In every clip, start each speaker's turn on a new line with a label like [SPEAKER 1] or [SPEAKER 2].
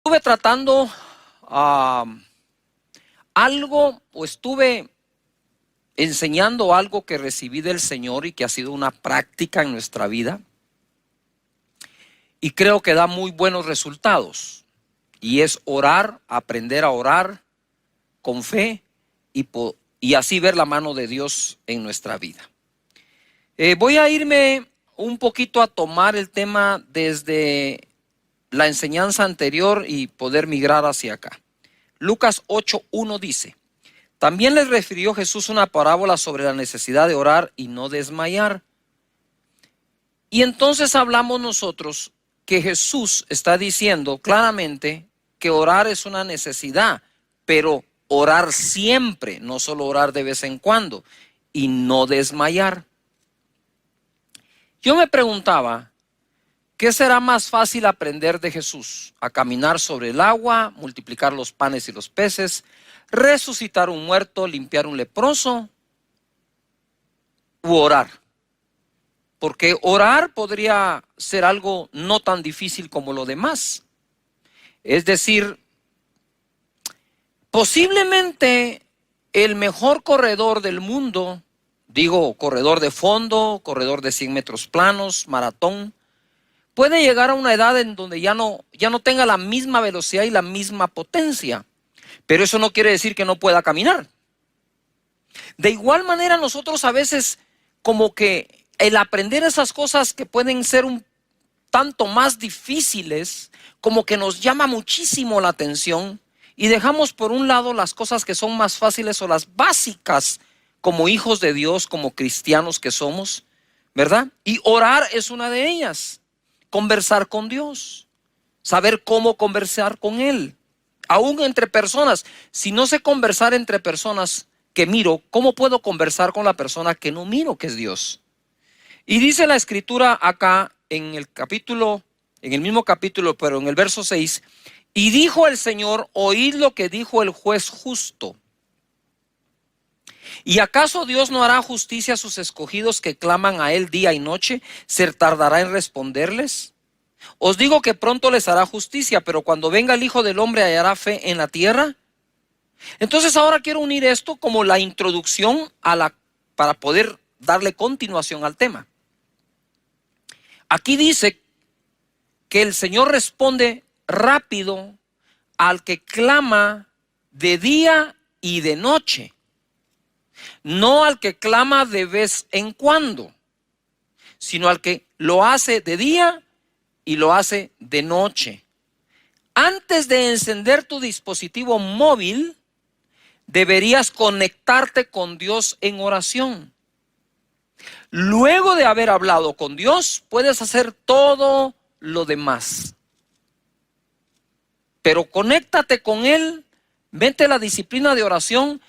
[SPEAKER 1] Estuve tratando algo, o estuve enseñando algo que recibí del Señor y que ha sido una práctica en nuestra vida, y creo que da muy buenos resultados, y es orar, aprender a orar con fe y así ver la mano de Dios en nuestra vida. Voy a irme un poquito a tomar el tema desde la enseñanza anterior y poder migrar hacia acá. Lucas 8:1 dice: también les refirió Jesús una parábola sobre la necesidad de orar y no desmayar. Y entonces hablamos nosotros que Jesús está diciendo claramente que orar es una necesidad, pero orar siempre, no solo orar de vez en cuando, y no desmayar. Yo me preguntaba, ¿qué será más fácil aprender de Jesús? ¿A caminar sobre el agua, multiplicar los panes y los peces, resucitar un muerto, limpiar un leproso, u orar? Porque orar podría ser algo no tan difícil como lo demás. Es decir, posiblemente el mejor corredor del mundo, digo corredor de fondo, corredor de 100 metros planos, maratón, puede llegar a una edad en donde ya no tenga la misma velocidad y la misma potencia. Pero eso no quiere decir que no pueda caminar. De igual manera, nosotros a veces, como que el aprender esas cosas que pueden ser un tanto más difíciles, como que nos llama muchísimo la atención y dejamos por un lado las cosas que son más fáciles o las básicas como hijos de Dios, como cristianos que somos, ¿verdad? Y orar es una de ellas. Conversar con Dios, saber cómo conversar con Él, aún entre personas. Si no sé conversar entre personas que miro, ¿cómo puedo conversar con la persona que no miro, que es Dios? Y dice la escritura acá en el mismo capítulo, pero en el verso 6, y dijo el Señor: oíd lo que dijo el juez justo. ¿Y acaso Dios no hará justicia a sus escogidos que claman a Él día y noche? ¿Se tardará en responderles? Os digo que pronto les hará justicia, pero cuando venga el Hijo del Hombre, ¿hallará fe en la tierra? Entonces ahora quiero unir esto como la introducción para poder darle continuación al tema. Aquí dice que el Señor responde rápido al que clama de día y de noche, no al que clama de vez en cuando, sino al que lo hace de día y lo hace de noche. Antes de encender tu dispositivo móvil, deberías conectarte con Dios en oración. Luego de haber hablado con Dios, puedes hacer todo lo demás. Pero conéctate con Él, vete a la disciplina de oración,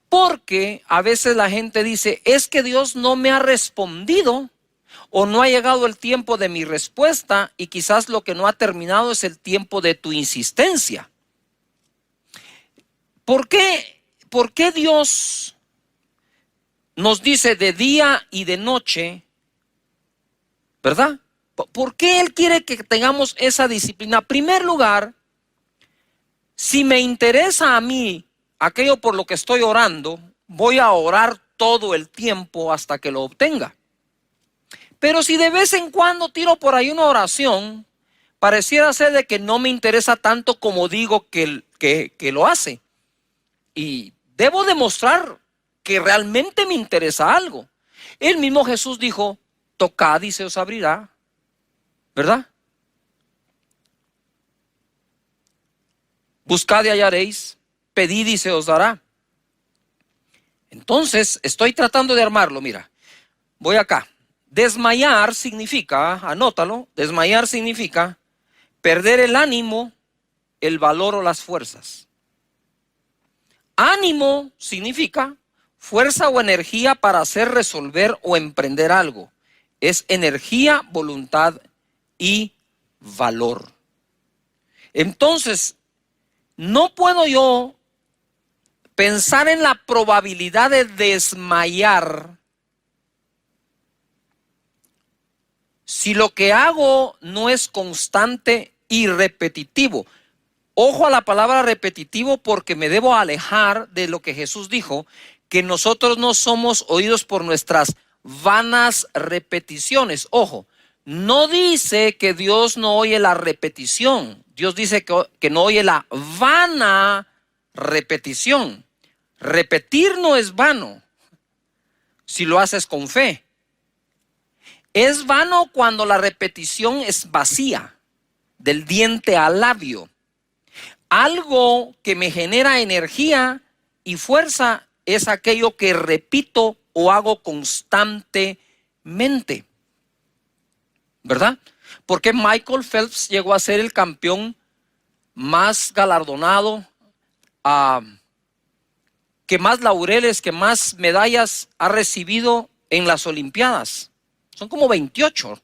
[SPEAKER 1] porque a veces la gente dice: es que Dios no me ha respondido, o no ha llegado el tiempo de mi respuesta, y quizás lo que no ha terminado es el tiempo de tu insistencia. ¿Por qué Dios nos dice de día y de noche, verdad? ¿Por qué Él quiere que tengamos esa disciplina? En primer lugar, si me interesa a mí aquello por lo que estoy orando, voy a orar todo el tiempo hasta que lo obtenga. Pero si de vez en cuando tiro por ahí una oración, pareciera ser de que no me interesa tanto como digo que lo hace. Y debo demostrar que realmente me interesa algo. El mismo Jesús dijo: tocad y se os abrirá, ¿verdad? Buscad y hallaréis, pedid y se os dará. Entonces, estoy tratando de armarlo, mira. Voy acá. Desmayar significa, anótalo, desmayar significa perder el ánimo, el valor o las fuerzas. Ánimo significa fuerza o energía para hacer, resolver o emprender algo. Es energía, voluntad y valor. Entonces, no puedo yo pensar en la probabilidad de desmayar si lo que hago no es constante y repetitivo. Ojo a la palabra repetitivo, porque me debo alejar de lo que Jesús dijo, que nosotros no somos oídos por nuestras vanas repeticiones. Ojo, no dice que Dios no oye la repetición. Dios dice que no oye la vana repetición. Repetir no es vano si lo haces con fe. Es vano cuando la repetición es vacía, del diente al labio. Algo que me genera energía y fuerza es aquello que repito o hago constantemente, ¿verdad? Porque Michael Phelps llegó a ser el campeón más galardonado, que más laureles, que más medallas ha recibido en las Olimpiadas. Son como 28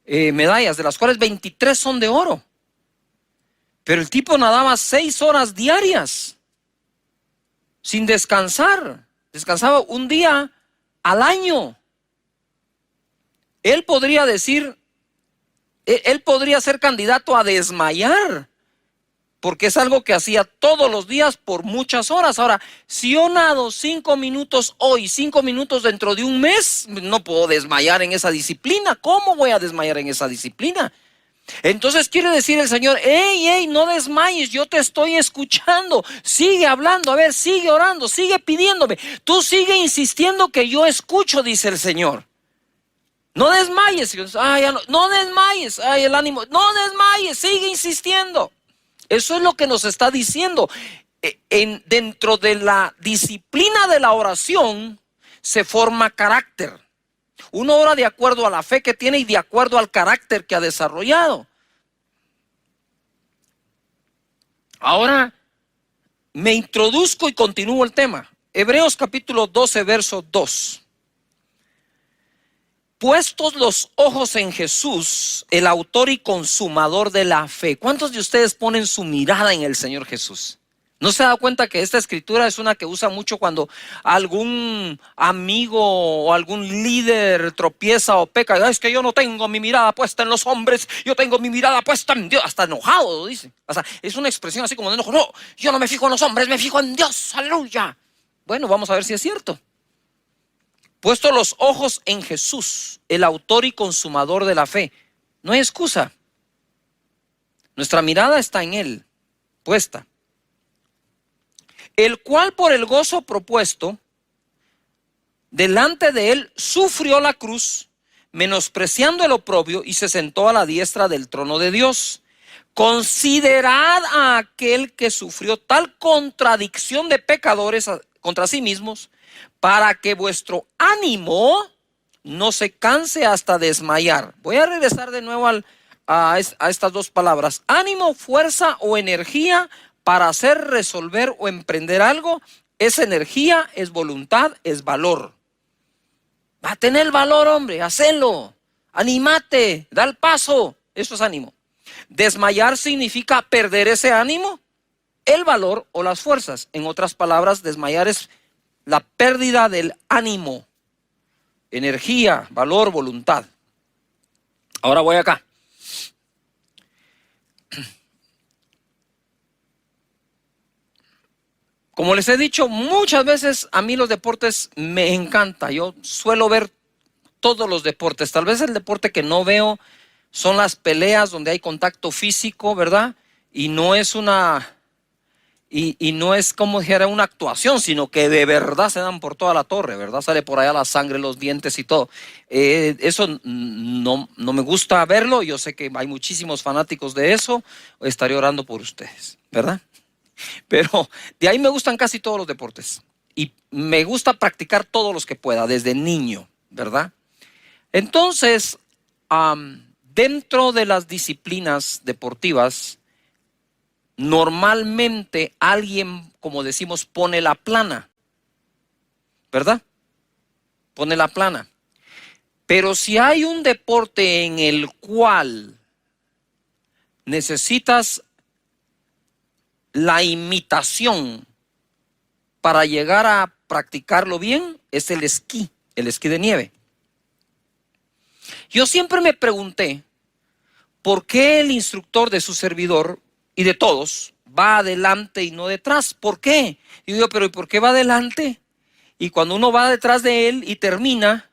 [SPEAKER 1] medallas, de las cuales 23 son de oro. Pero el tipo nadaba 6 horas diarias, sin descansar. Descansaba un día al año. Él podría decir, él podría ser candidato a desmayar, porque es algo que hacía todos los días por muchas horas. Ahora, si yo nado 5 minutos hoy, 5 minutos dentro de un mes, no puedo desmayar en esa disciplina. ¿Cómo voy a desmayar en esa disciplina? Entonces quiere decir el Señor, hey, no desmayes, yo te estoy escuchando, sigue hablando, a ver, sigue orando, sigue pidiéndome, tú sigue insistiendo que yo escucho, dice el Señor. No desmayes, no desmayes, el ánimo, no desmayes, sigue insistiendo. Eso es lo que nos está diciendo. Dentro de la disciplina de la oración se forma carácter. Uno ora de acuerdo a la fe que tiene y de acuerdo al carácter que ha desarrollado. Ahora me introduzco y continúo el tema. Hebreos capítulo 12, verso 2. Puestos los ojos en Jesús, el autor y consumador de la fe. ¿Cuántos de ustedes ponen su mirada en el Señor Jesús? ¿No se da cuenta que esta escritura es una que usa mucho cuando algún amigo o algún líder tropieza o peca? Es que yo no tengo mi mirada puesta en los hombres, yo tengo mi mirada puesta en Dios. Hasta enojado lo dice. O sea, es una expresión así como de enojo. No, yo no me fijo en los hombres, me fijo en Dios. Aleluya. Bueno, vamos a ver si es cierto. Puesto los ojos en Jesús, el autor y consumador de la fe. No hay excusa. Nuestra mirada está en Él, puesta. El cual por el gozo propuesto delante de él sufrió la cruz, menospreciando el oprobio, y se sentó a la diestra del trono de Dios. Considerad a aquel que sufrió tal contradicción de pecadores contra sí mismos, para que vuestro ánimo no se canse hasta desmayar. Voy a regresar de nuevo a estas dos palabras. Ánimo, fuerza o energía para hacer, resolver o emprender algo. Es energía, es voluntad, es valor. Va a tener valor, hombre, hacelo. Anímate, da el paso. Eso es ánimo. Desmayar significa perder ese ánimo, el valor o las fuerzas. En otras palabras, desmayar es la pérdida del ánimo, energía, valor, voluntad. Ahora voy acá. Como les he dicho muchas veces, a mí los deportes me encanta. Yo suelo ver todos los deportes. Tal vez el deporte que no veo son las peleas donde hay contacto físico, ¿verdad? Y no es no es como dijera una actuación, sino que de verdad se dan por toda la torre, ¿verdad? Sale por allá la sangre, los dientes y todo. Eso no me gusta verlo. Yo sé que hay muchísimos fanáticos de eso. Estaré orando por ustedes, ¿verdad? Pero de ahí me gustan casi todos los deportes. Y me gusta practicar todos los que pueda, desde niño, ¿verdad? Entonces, dentro de las disciplinas deportivas, normalmente alguien, como decimos, pone la plana, ¿verdad? Pone la plana. Pero si hay un deporte en el cual necesitas la imitación para llegar a practicarlo bien, es el esquí de nieve. Yo siempre me pregunté por qué el instructor de su servidor y de todos, va adelante y no detrás. ¿Por qué? Y digo, pero ¿y por qué va adelante? Y cuando uno va detrás de él y termina,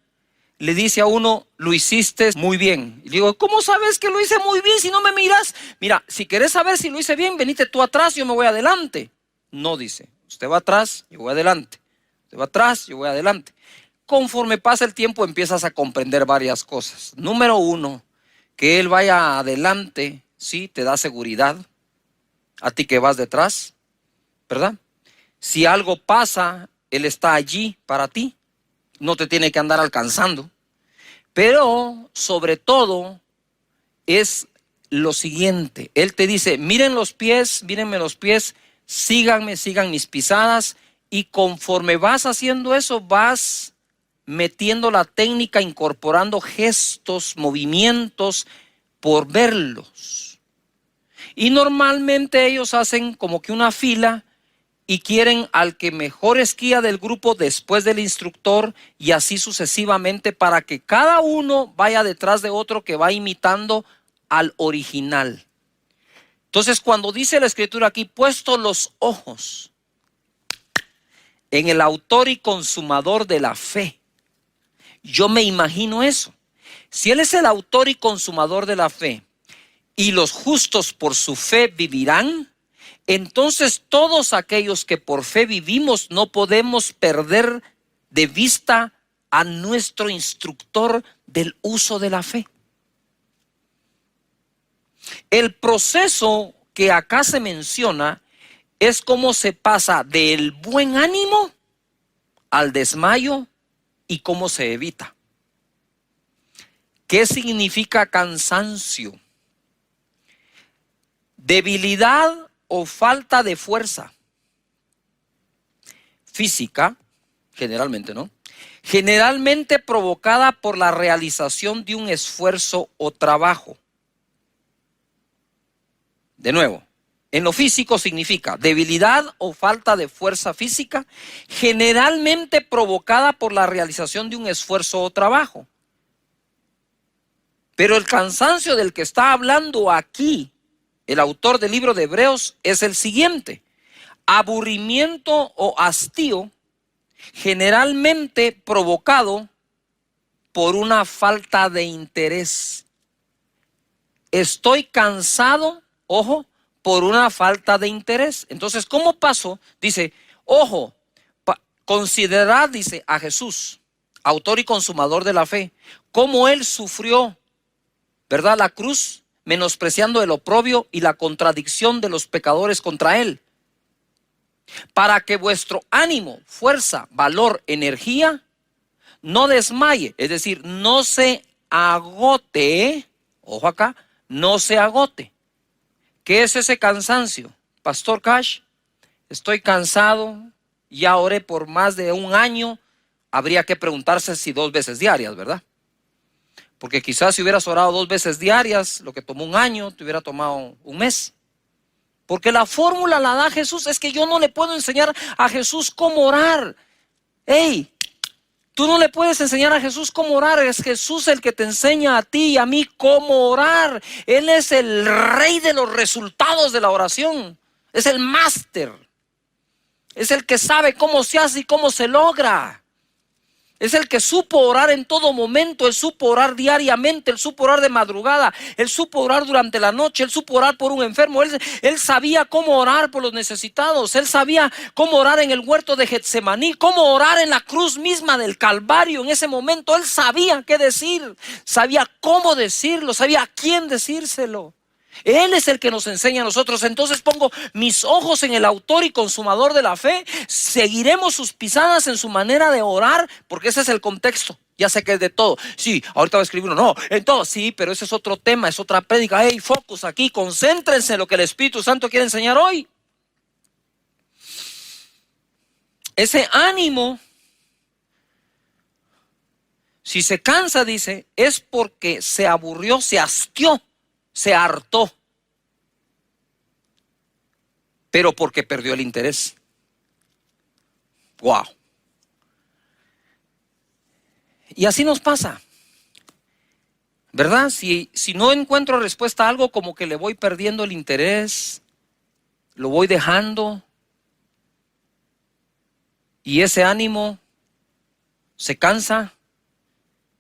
[SPEAKER 1] le dice a uno, lo hiciste muy bien. Y digo, ¿cómo sabes que lo hice muy bien si no me miras? Mira, si querés saber si lo hice bien, venite tú atrás, yo me voy adelante. No, dice, usted va atrás, yo voy adelante. Usted va atrás, yo voy adelante. Conforme pasa el tiempo empiezas a comprender varias cosas. Número uno, que él vaya adelante, sí, te da seguridad. A ti que vas detrás, ¿verdad? Si algo pasa, él está allí para ti. No te tiene que andar alcanzando. Pero sobre todo es lo siguiente. Él te dice, miren los pies, mírenme los pies, síganme, sigan mis pisadas. Y conforme vas haciendo eso, vas metiendo la técnica, incorporando gestos, movimientos, por verlos. Y normalmente ellos hacen como que una fila y quieren al que mejor esquía del grupo después del instructor y así sucesivamente para que cada uno vaya detrás de otro que va imitando al original. Entonces, cuando dice la escritura aquí, puesto los ojos en el autor y consumador de la fe, yo me imagino eso. Si él es el autor y consumador de la fe y los justos por su fe vivirán, entonces todos aquellos que por fe vivimos no podemos perder de vista a nuestro instructor del uso de la fe. El proceso que acá se menciona es cómo se pasa del buen ánimo al desmayo y cómo se evita. ¿Qué significa cansancio? Debilidad o falta de fuerza física, generalmente, ¿no? Generalmente provocada por la realización de un esfuerzo o trabajo. De nuevo, en lo físico significa debilidad o falta de fuerza física, generalmente provocada por la realización de un esfuerzo o trabajo. Pero el cansancio del que está hablando aquí el autor del libro de Hebreos es el siguiente: aburrimiento o hastío generalmente provocado por una falta de interés. Estoy cansado, ojo, por una falta de interés. Entonces, ¿cómo pasó? Dice, ojo, considerad, dice, a Jesús, autor y consumador de la fe, cómo él sufrió, ¿verdad?, la cruz, menospreciando el oprobio y la contradicción de los pecadores contra él, para que vuestro ánimo, fuerza, valor, energía no desmaye, es decir, no se agote, ojo acá, no se agote. ¿Qué es ese cansancio? Pastor Cash, estoy cansado, ya oré por más de un año, habría que preguntarse si 2 veces diarias, ¿verdad? Porque quizás si hubieras orado 2 veces diarias, lo que tomó un año, te hubiera tomado un mes. Porque la fórmula la da Jesús. Es que yo no le puedo enseñar a Jesús cómo orar. Hey, tú no le puedes enseñar a Jesús cómo orar. Es Jesús el que te enseña a ti y a mí cómo orar. Él es el rey de los resultados de la oración. Es el máster. Es el que sabe cómo se hace y cómo se logra. Es el que supo orar en todo momento. Él supo orar diariamente. Él supo orar de madrugada. Él supo orar durante la noche. Él supo orar por un enfermo. Él sabía cómo orar por los necesitados. Él sabía cómo orar en el huerto de Getsemaní. Cómo orar en la cruz misma del Calvario. En ese momento él sabía qué decir. Sabía cómo decirlo. Sabía a quién decírselo. Él es el que nos enseña a nosotros. Entonces pongo mis ojos en el autor y consumador de la fe. Seguiremos sus pisadas en su manera de orar, porque ese es el contexto. Ya sé que es de todo. Sí, ahorita voy a escribir uno. No, en todo. Sí, pero ese es otro tema, es otra prédica. Hey, focus aquí. Concéntrense en lo que el Espíritu Santo quiere enseñar hoy. Ese ánimo, si se cansa, dice, es porque se aburrió, se hastió, se hartó, pero porque perdió el interés. Wow. Y así nos pasa, ¿verdad? Si no encuentro respuesta a algo, como que le voy perdiendo el interés, lo voy dejando y ese ánimo se cansa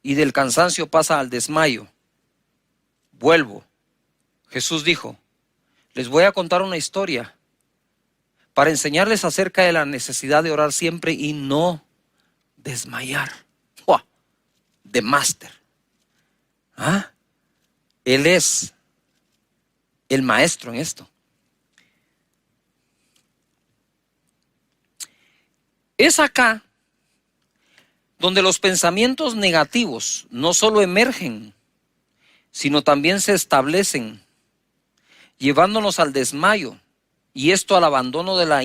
[SPEAKER 1] y del cansancio pasa al desmayo. Vuelvo. Jesús dijo, les voy a contar una historia para enseñarles acerca de la necesidad de orar siempre y no desmayar. ¡Wow! De máster. ¿Ah? Él es el maestro en esto. Es acá donde los pensamientos negativos no solo emergen, sino también se establecen, llevándonos al desmayo, y esto al abandono de la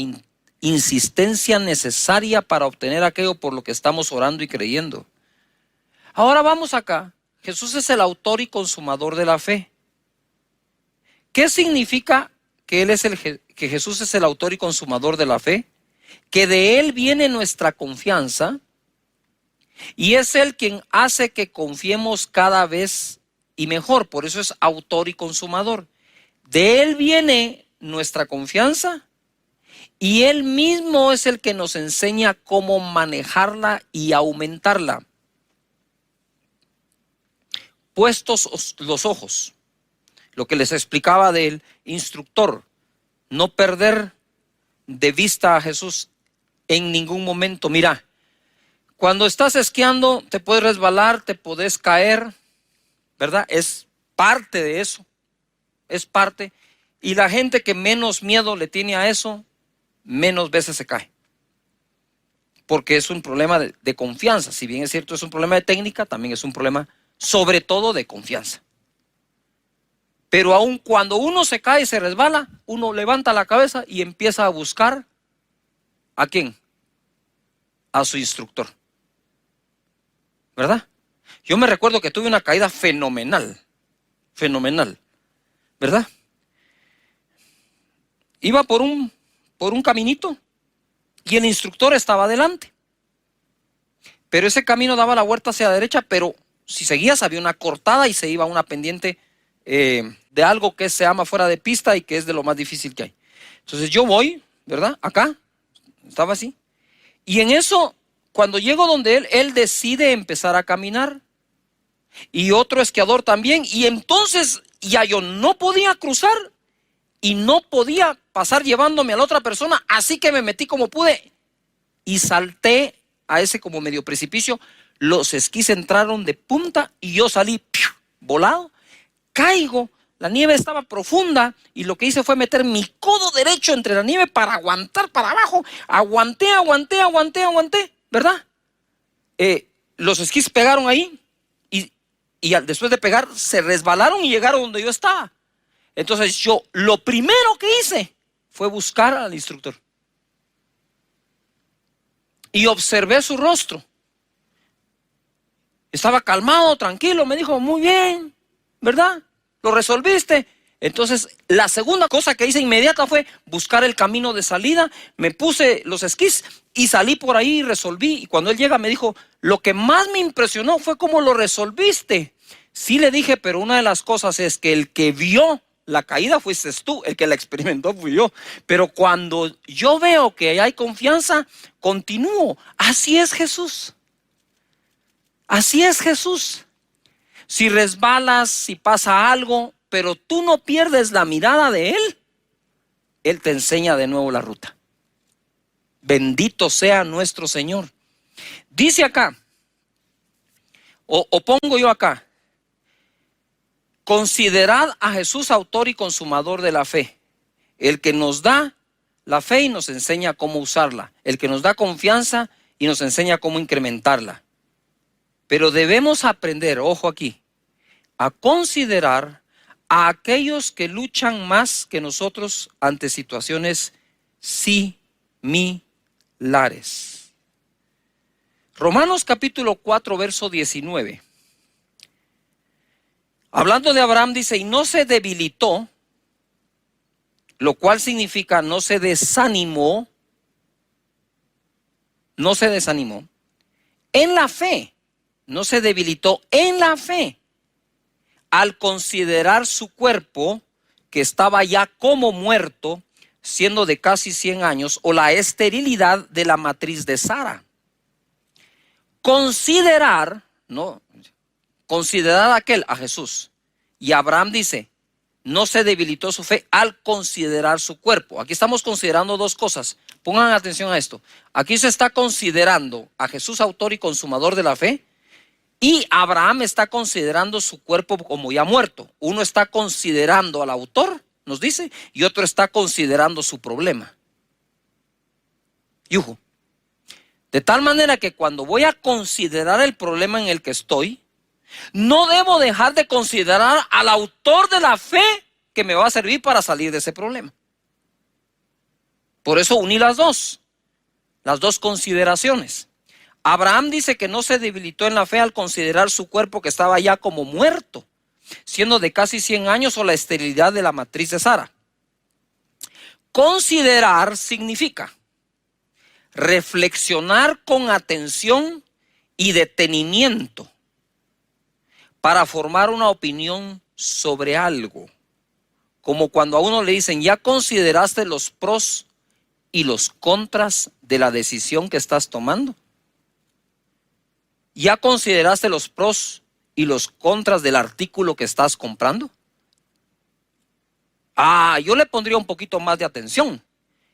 [SPEAKER 1] insistencia necesaria para obtener aquello por lo que estamos orando y creyendo. Ahora vamos acá. Jesús es el autor y consumador de la fe. ¿Qué significa que que Jesús es el autor y consumador de la fe? Que de Él viene nuestra confianza y es Él quien hace que confiemos cada vez y mejor. Por eso es autor y consumador. De Él viene nuestra confianza y Él mismo es el que nos enseña cómo manejarla y aumentarla. Puestos los ojos, lo que les explicaba del instructor, no perder de vista a Jesús en ningún momento. Mira, cuando estás esquiando te puedes resbalar, te puedes caer, ¿verdad? Es parte de eso, es parte. Y la gente que menos miedo le tiene a eso, menos veces se cae. Porque es un problema de confianza. Si bien es cierto, es un problema de técnica, también es un problema sobre todo de confianza. Pero aun cuando uno se cae y se resbala, uno levanta la cabeza y empieza a buscar ¿a quién? A su instructor. ¿Verdad? Yo me recuerdo que tuve una caída fenomenal, ¿verdad? Iba por un caminito y el instructor estaba adelante. Pero ese camino daba la vuelta hacia la derecha, pero si seguías había una cortada y se iba a una pendiente de algo que se llama fuera de pista y que es de lo más difícil que hay. Entonces yo voy, ¿verdad? Acá, estaba así. Y en eso, cuando llego donde él decide empezar a caminar. Y otro esquiador también. Y entonces ya yo no podía cruzar y no podía pasar llevándome a la otra persona. Así que me metí como pude y salté a ese como medio precipicio. Los esquís entraron de punta y yo salí volado. Caigo, la nieve estaba profunda y lo que hice fue meter mi codo derecho entre la nieve para aguantar para abajo. Aguanté, ¿verdad? Los esquís pegaron ahí y después de pegar se resbalaron y llegaron donde yo estaba. Entonces yo lo primero que hice fue buscar al instructor y observé su rostro. Estaba calmado, tranquilo, me dijo, muy bien, ¿verdad? ¿Lo resolviste? Entonces, la segunda cosa que hice inmediata fue buscar el camino de salida, me puse los esquís y salí por ahí y resolví. Y cuando él llega me dijo, lo que más me impresionó fue cómo lo resolviste. Sí le dije, pero una de las cosas es que el que vio la caída fuiste tú, el que la experimentó fui yo. Pero cuando yo veo que hay confianza, continúo. Así es Jesús. Así es Jesús. Si resbalas, si pasa algo, pero tú no pierdes la mirada de Él, Él te enseña de nuevo la ruta. Bendito sea nuestro Señor. Dice acá, o pongo yo acá, considerad a Jesús autor y consumador de la fe, el que nos da la fe y nos enseña cómo usarla, el que nos da confianza y nos enseña cómo incrementarla. Pero debemos aprender, ojo aquí, a considerar a aquellos que luchan más que nosotros ante situaciones similares. Romanos capítulo 4, verso 19. Hablando de Abraham dice, y no se debilitó, lo cual significa no se desanimó, en la fe. No se debilitó en la fe al considerar su cuerpo que estaba ya como muerto siendo de casi 100 años, o la esterilidad de la matriz de Sara. Considerar, ¿no? Considerar a Jesús. Y Abraham dice, no se debilitó su fe al considerar su cuerpo. Aquí estamos considerando dos cosas. Pongan atención a esto. Aquí se está considerando a Jesús, autor y consumador de la fe, y Abraham está considerando su cuerpo como ya muerto. Uno está considerando al autor, nos dice, y otro está considerando su problema. Yujo. De tal manera que cuando voy a considerar el problema en el que estoy, no debo dejar de considerar al autor de la fe que me va a servir para salir de ese problema. Por eso uní las dos consideraciones. Abraham dice que no se debilitó en la fe al considerar su cuerpo que estaba ya como muerto, siendo de casi 100 años, o la esterilidad de la matriz de Sara. Considerar significa reflexionar con atención y detenimiento para formar una opinión sobre algo. Como cuando a uno le dicen, ¿ya consideraste los pros y los contras de la decisión que estás tomando? ¿Ya consideraste los pros y los contras del artículo que estás comprando? Yo le pondría un poquito más de atención.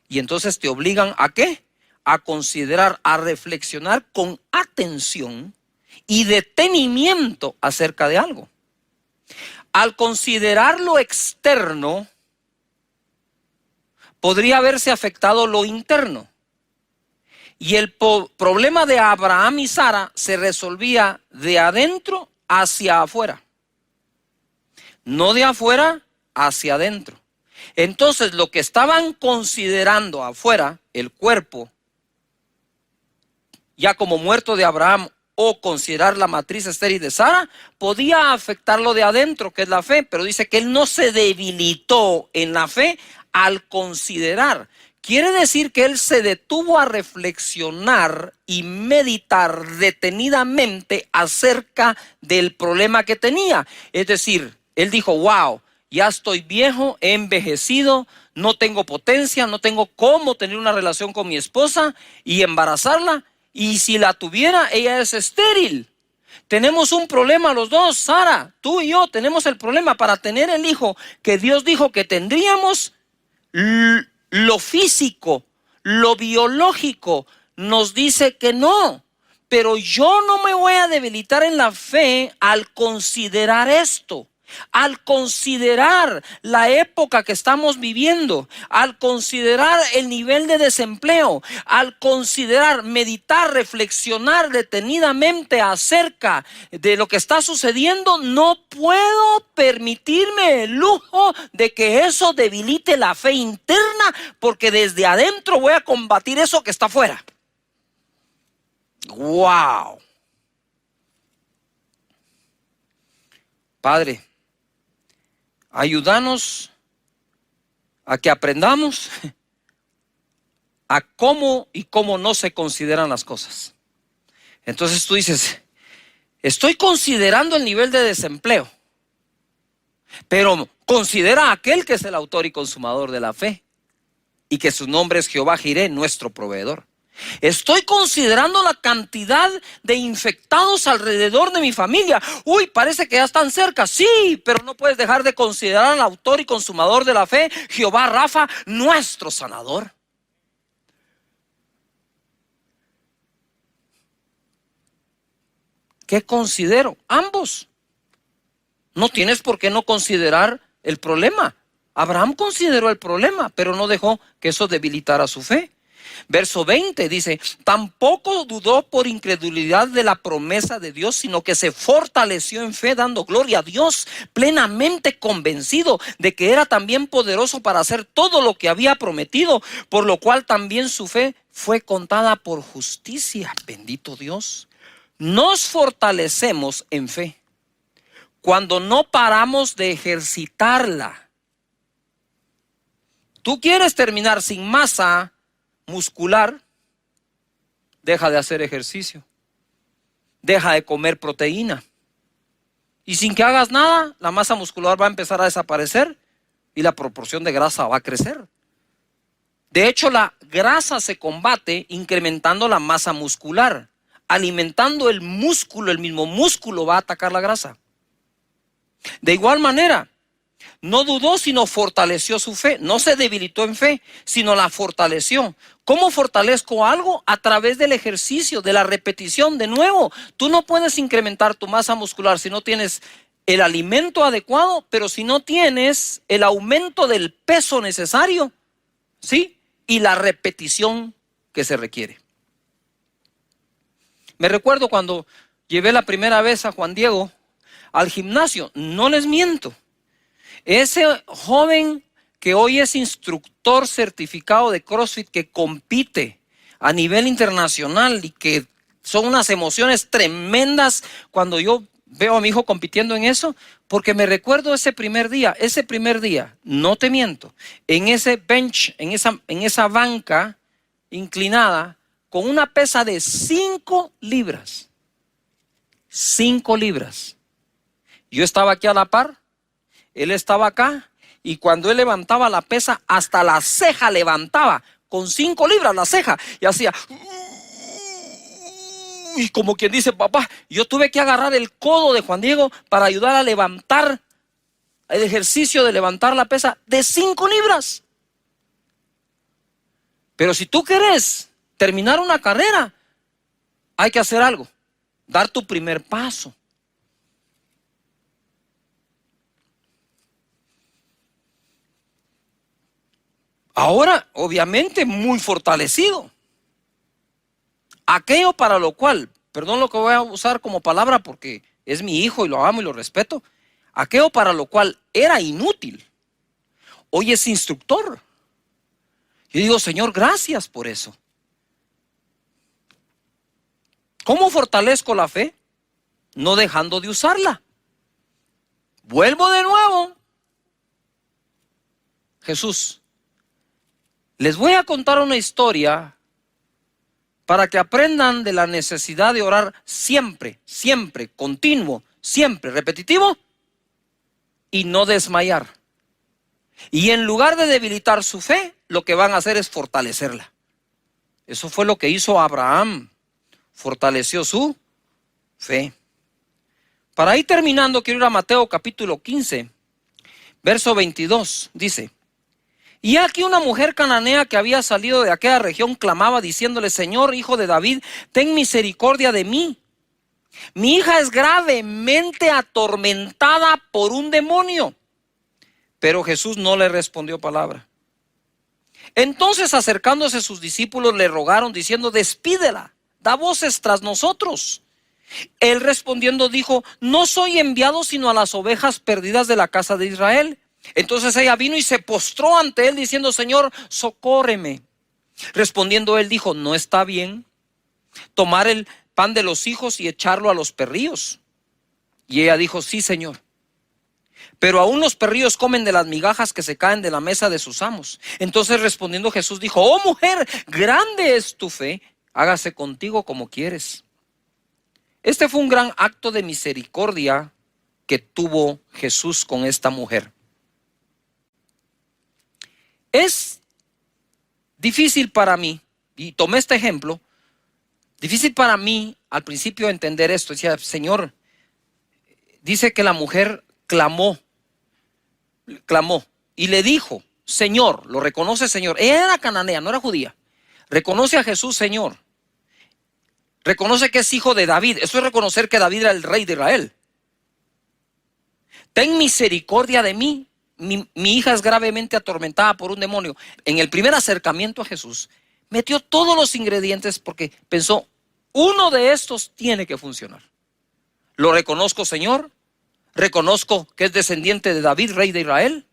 [SPEAKER 1] Y entonces te obligan ¿a qué? A considerar, a reflexionar con atención y detenimiento acerca de algo. Al considerar lo externo, podría haberse afectado lo interno. Y el problema de Abraham y Sara se resolvía de adentro hacia afuera, no de afuera hacia adentro. Entonces, lo que estaban considerando afuera, el cuerpo, ya como muerto de Abraham, o considerar la matriz estéril de Sara, podía afectar lo de adentro, que es la fe. Pero dice que él no se debilitó en la fe al considerar. Quiere decir que él se detuvo a reflexionar y meditar detenidamente acerca del problema que tenía. Es decir, él dijo, wow, ya estoy viejo, he envejecido, no tengo potencia, no tengo cómo tener una relación con mi esposa y embarazarla. Y si la tuviera, ella es estéril. Tenemos un problema los dos, Sara, tú y yo tenemos el problema para tener el hijo que Dios dijo que tendríamos. Lo físico, lo biológico nos dice que no, pero yo no me voy a debilitar en la fe al considerar esto, al considerar la época que estamos viviendo, al considerar el nivel de desempleo, al considerar, meditar, reflexionar detenidamente acerca de lo que está sucediendo. No puedo permitirme el lujo de que eso debilite la fe interna, porque desde adentro voy a combatir eso que está afuera. ¡Wow! Padre, ayúdanos a que aprendamos a cómo y cómo no se consideran las cosas. Entonces tú dices, estoy considerando el nivel de desempleo, pero considera a aquel que es el autor y consumador de la fe, y que su nombre es Jehová Jireh, nuestro proveedor. Estoy considerando la cantidad de infectados alrededor de mi familia. Uy, parece que ya están cerca. Sí, pero no puedes dejar de considerar al autor y consumador de la fe, Jehová Rafa, nuestro sanador. ¿Qué considero? Ambos. No tienes por qué no considerar el problema. Abraham consideró el problema, pero no dejó que eso debilitara su fe. Verso 20 dice, tampoco dudó por incredulidad de la promesa de Dios, sino que se fortaleció en fe, dando gloria a Dios, plenamente convencido de que era también poderoso para hacer todo lo que había prometido, por lo cual también su fe fue contada por justicia. Bendito Dios. Nos fortalecemos en fe cuando no paramos de ejercitarla. Tú quieres terminar sin masa muscular, deja de hacer ejercicio, deja de comer proteína, y sin que hagas nada, la masa muscular va a empezar a desaparecer y la proporción de grasa va a crecer. De hecho, la grasa se combate incrementando la masa muscular, alimentando el músculo. El mismo músculo va a atacar la grasa. De igual manera, no dudó, sino fortaleció su fe. No se debilitó en fe, sino la fortaleció. ¿Cómo fortalezco algo? A través del ejercicio, de la repetición. De nuevo, tú no puedes incrementar tu masa muscular si no tienes el alimento adecuado, pero si no tienes el aumento del peso necesario, ¿sí? Y la repetición que se requiere. Me recuerdo cuando llevé la primera vez a Juan Diego al gimnasio, no les miento. Ese joven que hoy es instructor certificado de CrossFit, que compite a nivel internacional y que son unas emociones tremendas cuando yo veo a mi hijo compitiendo en eso, porque me recuerdo ese primer día, no te miento, en ese bench, en esa banca inclinada, con una pesa de 5 libras. 5 libras. Yo estaba aquí a la par, él estaba acá, y cuando él levantaba la pesa, hasta la ceja levantaba, con 5 libras la ceja, y hacía, y como quien dice, papá, yo tuve que agarrar el codo de Juan Diego para ayudar a levantar el ejercicio de levantar la pesa de 5 libras. Pero si tú quieres terminar una carrera, hay que hacer algo, dar tu primer paso. Ahora, obviamente, muy fortalecido. Aquello para lo cual, perdón lo que voy a usar como palabra porque es mi hijo y lo amo y lo respeto, aquello para lo cual era inútil, hoy es instructor. Yo digo, Señor, gracias por eso. ¿Cómo fortalezco la fe? No dejando de usarla. Vuelvo de nuevo. Jesús, les voy a contar una historia para que aprendan de la necesidad de orar siempre, siempre, continuo, siempre, repetitivo y no desmayar. Y en lugar de debilitar su fe, lo que van a hacer es fortalecerla. Eso fue lo que hizo Abraham, fortaleció su fe. Para ir terminando, quiero ir a Mateo capítulo 15, verso 22, dice: y aquí una mujer cananea que había salido de aquella región clamaba diciéndole: Señor, hijo de David, ten misericordia de mí. Mi hija es gravemente atormentada por un demonio. Pero Jesús no le respondió palabra. Entonces, acercándose a sus discípulos, le rogaron diciendo: despídela, da voces tras nosotros. Él respondiendo dijo: no soy enviado sino a las ovejas perdidas de la casa de Israel. Entonces ella vino y se postró ante él diciendo: Señor, socórreme. Respondiendo él dijo: no está bien tomar el pan de los hijos y echarlo a los perrillos. Y ella dijo: sí, Señor, pero aún los perrillos comen de las migajas que se caen de la mesa de sus amos. Entonces respondiendo Jesús dijo: oh mujer, grande es tu fe, hágase contigo como quieres. Este fue un gran acto de misericordia que tuvo Jesús con esta mujer. Es difícil para mí, y tomé este ejemplo, difícil para mí al principio entender esto. Decía: Señor, dice que la mujer clamó y le dijo: Señor, lo reconoce Señor. Ella era cananea, no era judía. Reconoce a Jesús Señor. Reconoce que es hijo de David. Eso es reconocer que David era el rey de Israel. Ten misericordia de mí. Mi hija es gravemente atormentada por un demonio. En el primer acercamiento a Jesús, metió todos los ingredientes porque pensó: uno de estos tiene que funcionar. Lo reconozco, Señor. Reconozco que es descendiente de David, rey de Israel.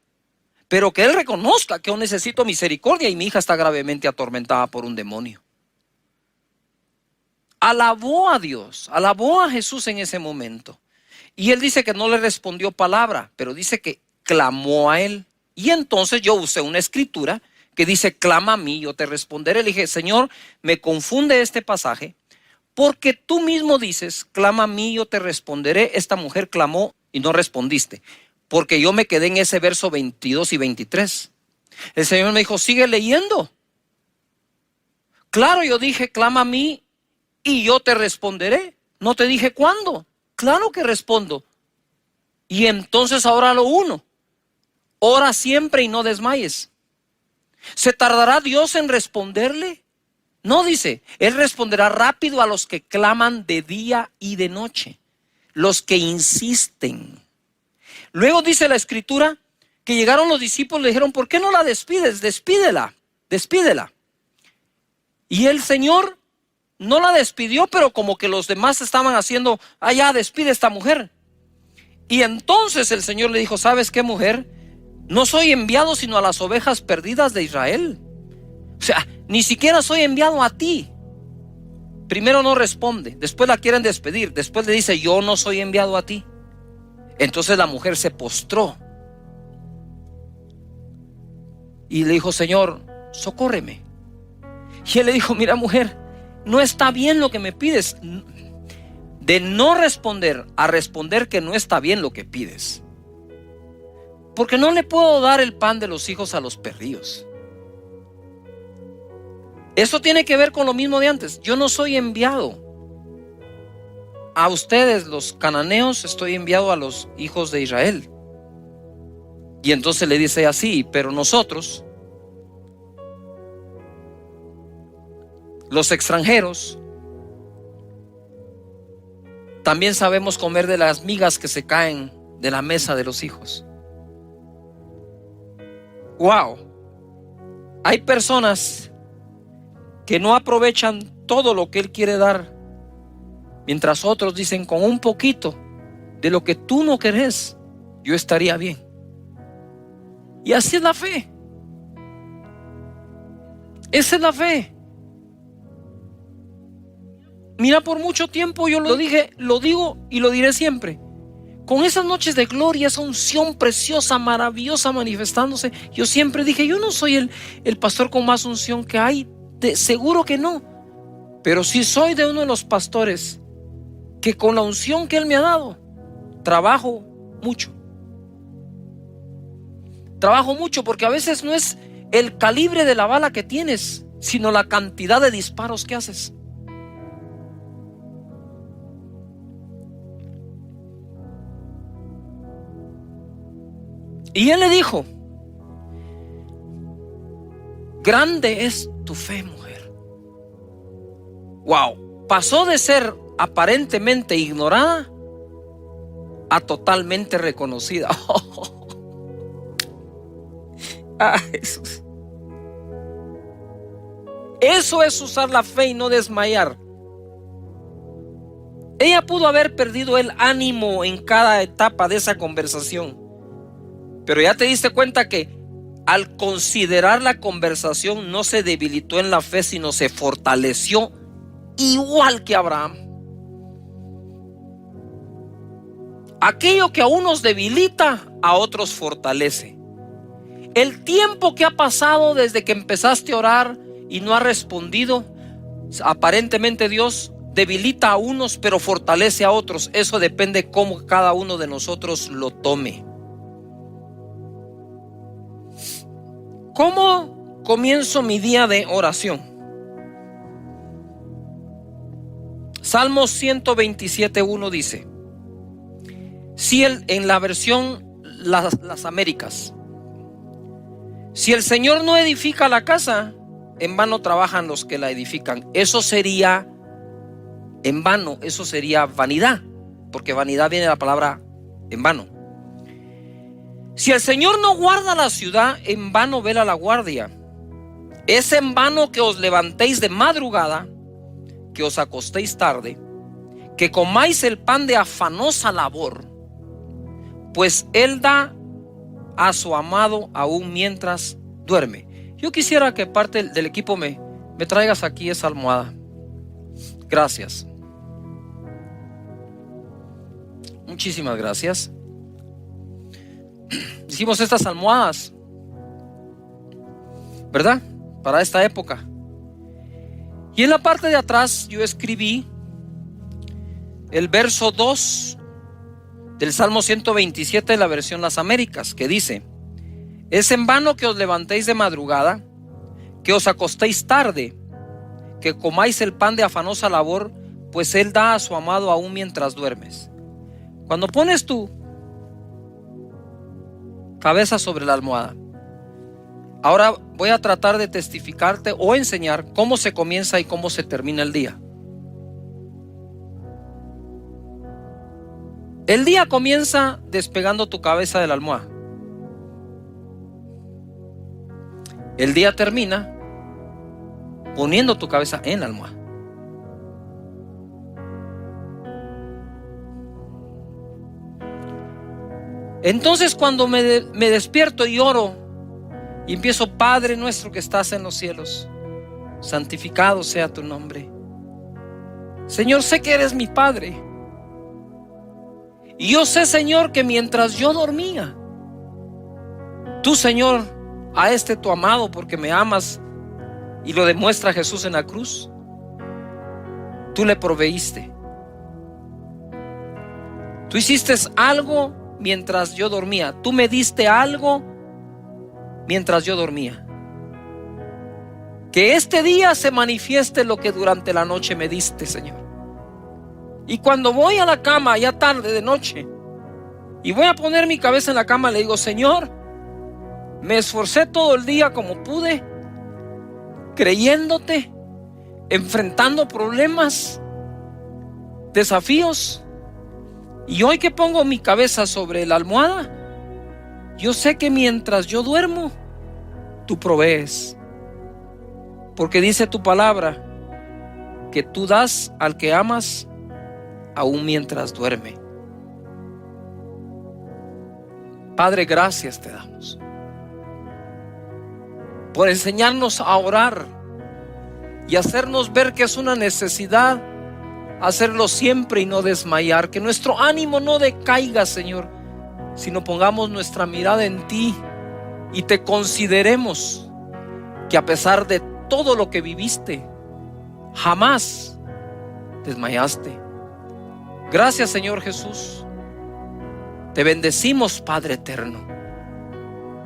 [SPEAKER 1] Pero que él reconozca que yo necesito misericordia y mi hija está gravemente atormentada por un demonio. Alabó a Dios, alabó a Jesús en ese momento. Y él dice que no le respondió palabra, pero dice que clamó a él. Y entonces yo usé una escritura que dice: clama a mí, yo te responderé. Le dije: Señor, me confunde este pasaje, porque tú mismo dices: clama a mí, yo te responderé. Esta mujer clamó y no respondiste, porque yo me quedé en ese verso 22 y 23. El Señor me dijo: sigue leyendo. Claro, yo dije, clama a mí y yo te responderé. No te dije cuándo. Claro que respondo. Y entonces ahora lo uno. Ora siempre y no desmayes. ¿Se tardará Dios en responderle? No, dice, Él responderá rápido a los que claman de día y de noche, los que insisten. Luego dice la Escritura que llegaron los discípulos y le dijeron, ¿por qué no la despides? Despídela, despídela. Y el Señor no la despidió, pero como que los demás estaban haciendo, ya despide a esta mujer. Y entonces el Señor le dijo, ¿sabes qué, mujer? No soy enviado sino a las ovejas perdidas de Israel. O sea, ni siquiera soy enviado a ti. Primero no responde, después la quieren despedir, después le dice, yo no soy enviado a ti. Entonces la mujer se postró y le dijo, Señor, socórreme. Y él le dijo, mira, mujer, no está bien lo que me pides. De no responder a responder que no está bien lo que pides. Porque no le puedo dar el pan de los hijos a los perrillos. Eso tiene que ver con lo mismo de antes. Yo no soy enviado a ustedes, los cananeos, estoy enviado a los hijos de Israel. Y entonces le dice así, pero nosotros, los extranjeros, también sabemos comer de las migas que se caen de la mesa de los hijos. Wow. Hay personas que no aprovechan todo lo que Él quiere dar, mientras otros dicen, con un poquito de lo que tú no querés, yo estaría bien. Y así es la fe. Esa es la fe. Mira, por mucho tiempo yo lo dije, lo digo y lo diré siempre. Con esas noches de gloria, esa unción preciosa, maravillosa manifestándose, yo siempre dije, yo no soy el pastor con más unción que hay. Seguro que no. Pero sí soy de uno de los pastores que con la unción que Él me ha dado, trabajo mucho. Trabajo mucho porque a veces no es el calibre de la bala que tienes, sino la cantidad de disparos que haces. Y Él le dijo, grande es tu fe, mujer. Wow, pasó de ser aparentemente ignorada a totalmente reconocida. Jesús. Eso es usar la fe y no desmayar. Ella pudo haber perdido el ánimo en cada etapa de esa conversación, pero ya te diste cuenta que al considerar la conversación no se debilitó en la fe, sino se fortaleció igual que Abraham. Aquello que a unos debilita, a otros fortalece. El tiempo que ha pasado desde que empezaste a orar y no ha respondido, aparentemente Dios debilita a unos pero fortalece a otros. Eso depende cómo cada uno de nosotros lo tome. ¿Cómo comienzo mi día de oración? Salmos 127:1 dice, si en la versión las Américas, si el Señor no edifica la casa, en vano trabajan los que la edifican. Eso sería en vano, eso sería vanidad, porque vanidad viene de la palabra en vano. Si el Señor no guarda la ciudad, en vano vela la guardia. Es en vano que os levantéis de madrugada, que os acostéis tarde, que comáis el pan de afanosa labor, pues Él da a su amado aún mientras duerme. Yo quisiera que parte del equipo me traigas aquí esa almohada. Gracias. Muchísimas gracias. Hicimos estas almohadas, ¿verdad? Para esta época. Y en la parte de atrás yo escribí el verso 2 del Salmo 127 de la versión Las Américas, que dice: es en vano que os levantéis de madrugada, que os acostéis tarde, que comáis el pan de afanosa labor, pues Él da a su amado aún mientras duermes. Cuando pones tu cabeza sobre la almohada, ahora voy a tratar de testificarte o enseñar cómo se comienza y cómo se termina el día. El día comienza despegando tu cabeza de la almohada. El día termina poniendo tu cabeza en la almohada. Entonces cuando me despierto y oro y empiezo: Padre nuestro que estás en los cielos, santificado sea tu nombre. Señor, sé que eres mi Padre. Y yo sé, Señor, que mientras yo dormía, tú, Señor, a tu amado, porque me amas y lo demuestra Jesús en la cruz, tú le proveíste. Tú hiciste algo mientras yo dormía. Tú me diste algo mientras yo dormía. Que este día se manifieste lo que durante la noche me diste, Señor. Y cuando voy a la cama, ya tarde de noche, y voy a poner mi cabeza en la cama, le digo: Señor, me esforcé todo el día como pude, creyéndote, enfrentando problemas, desafíos. Y hoy que pongo mi cabeza sobre la almohada, yo sé que mientras yo duermo, tú provees. Porque dice tu palabra que tú das al que amas aún mientras duerme. Padre, gracias te damos por enseñarnos a orar y hacernos ver que es una necesidad hacerlo siempre y no desmayar. Que nuestro ánimo no decaiga, Señor, sino pongamos nuestra mirada en ti y te consideremos que a pesar de todo lo que viviste, jamás desmayaste. Gracias, Señor Jesús. Te bendecimos, Padre eterno.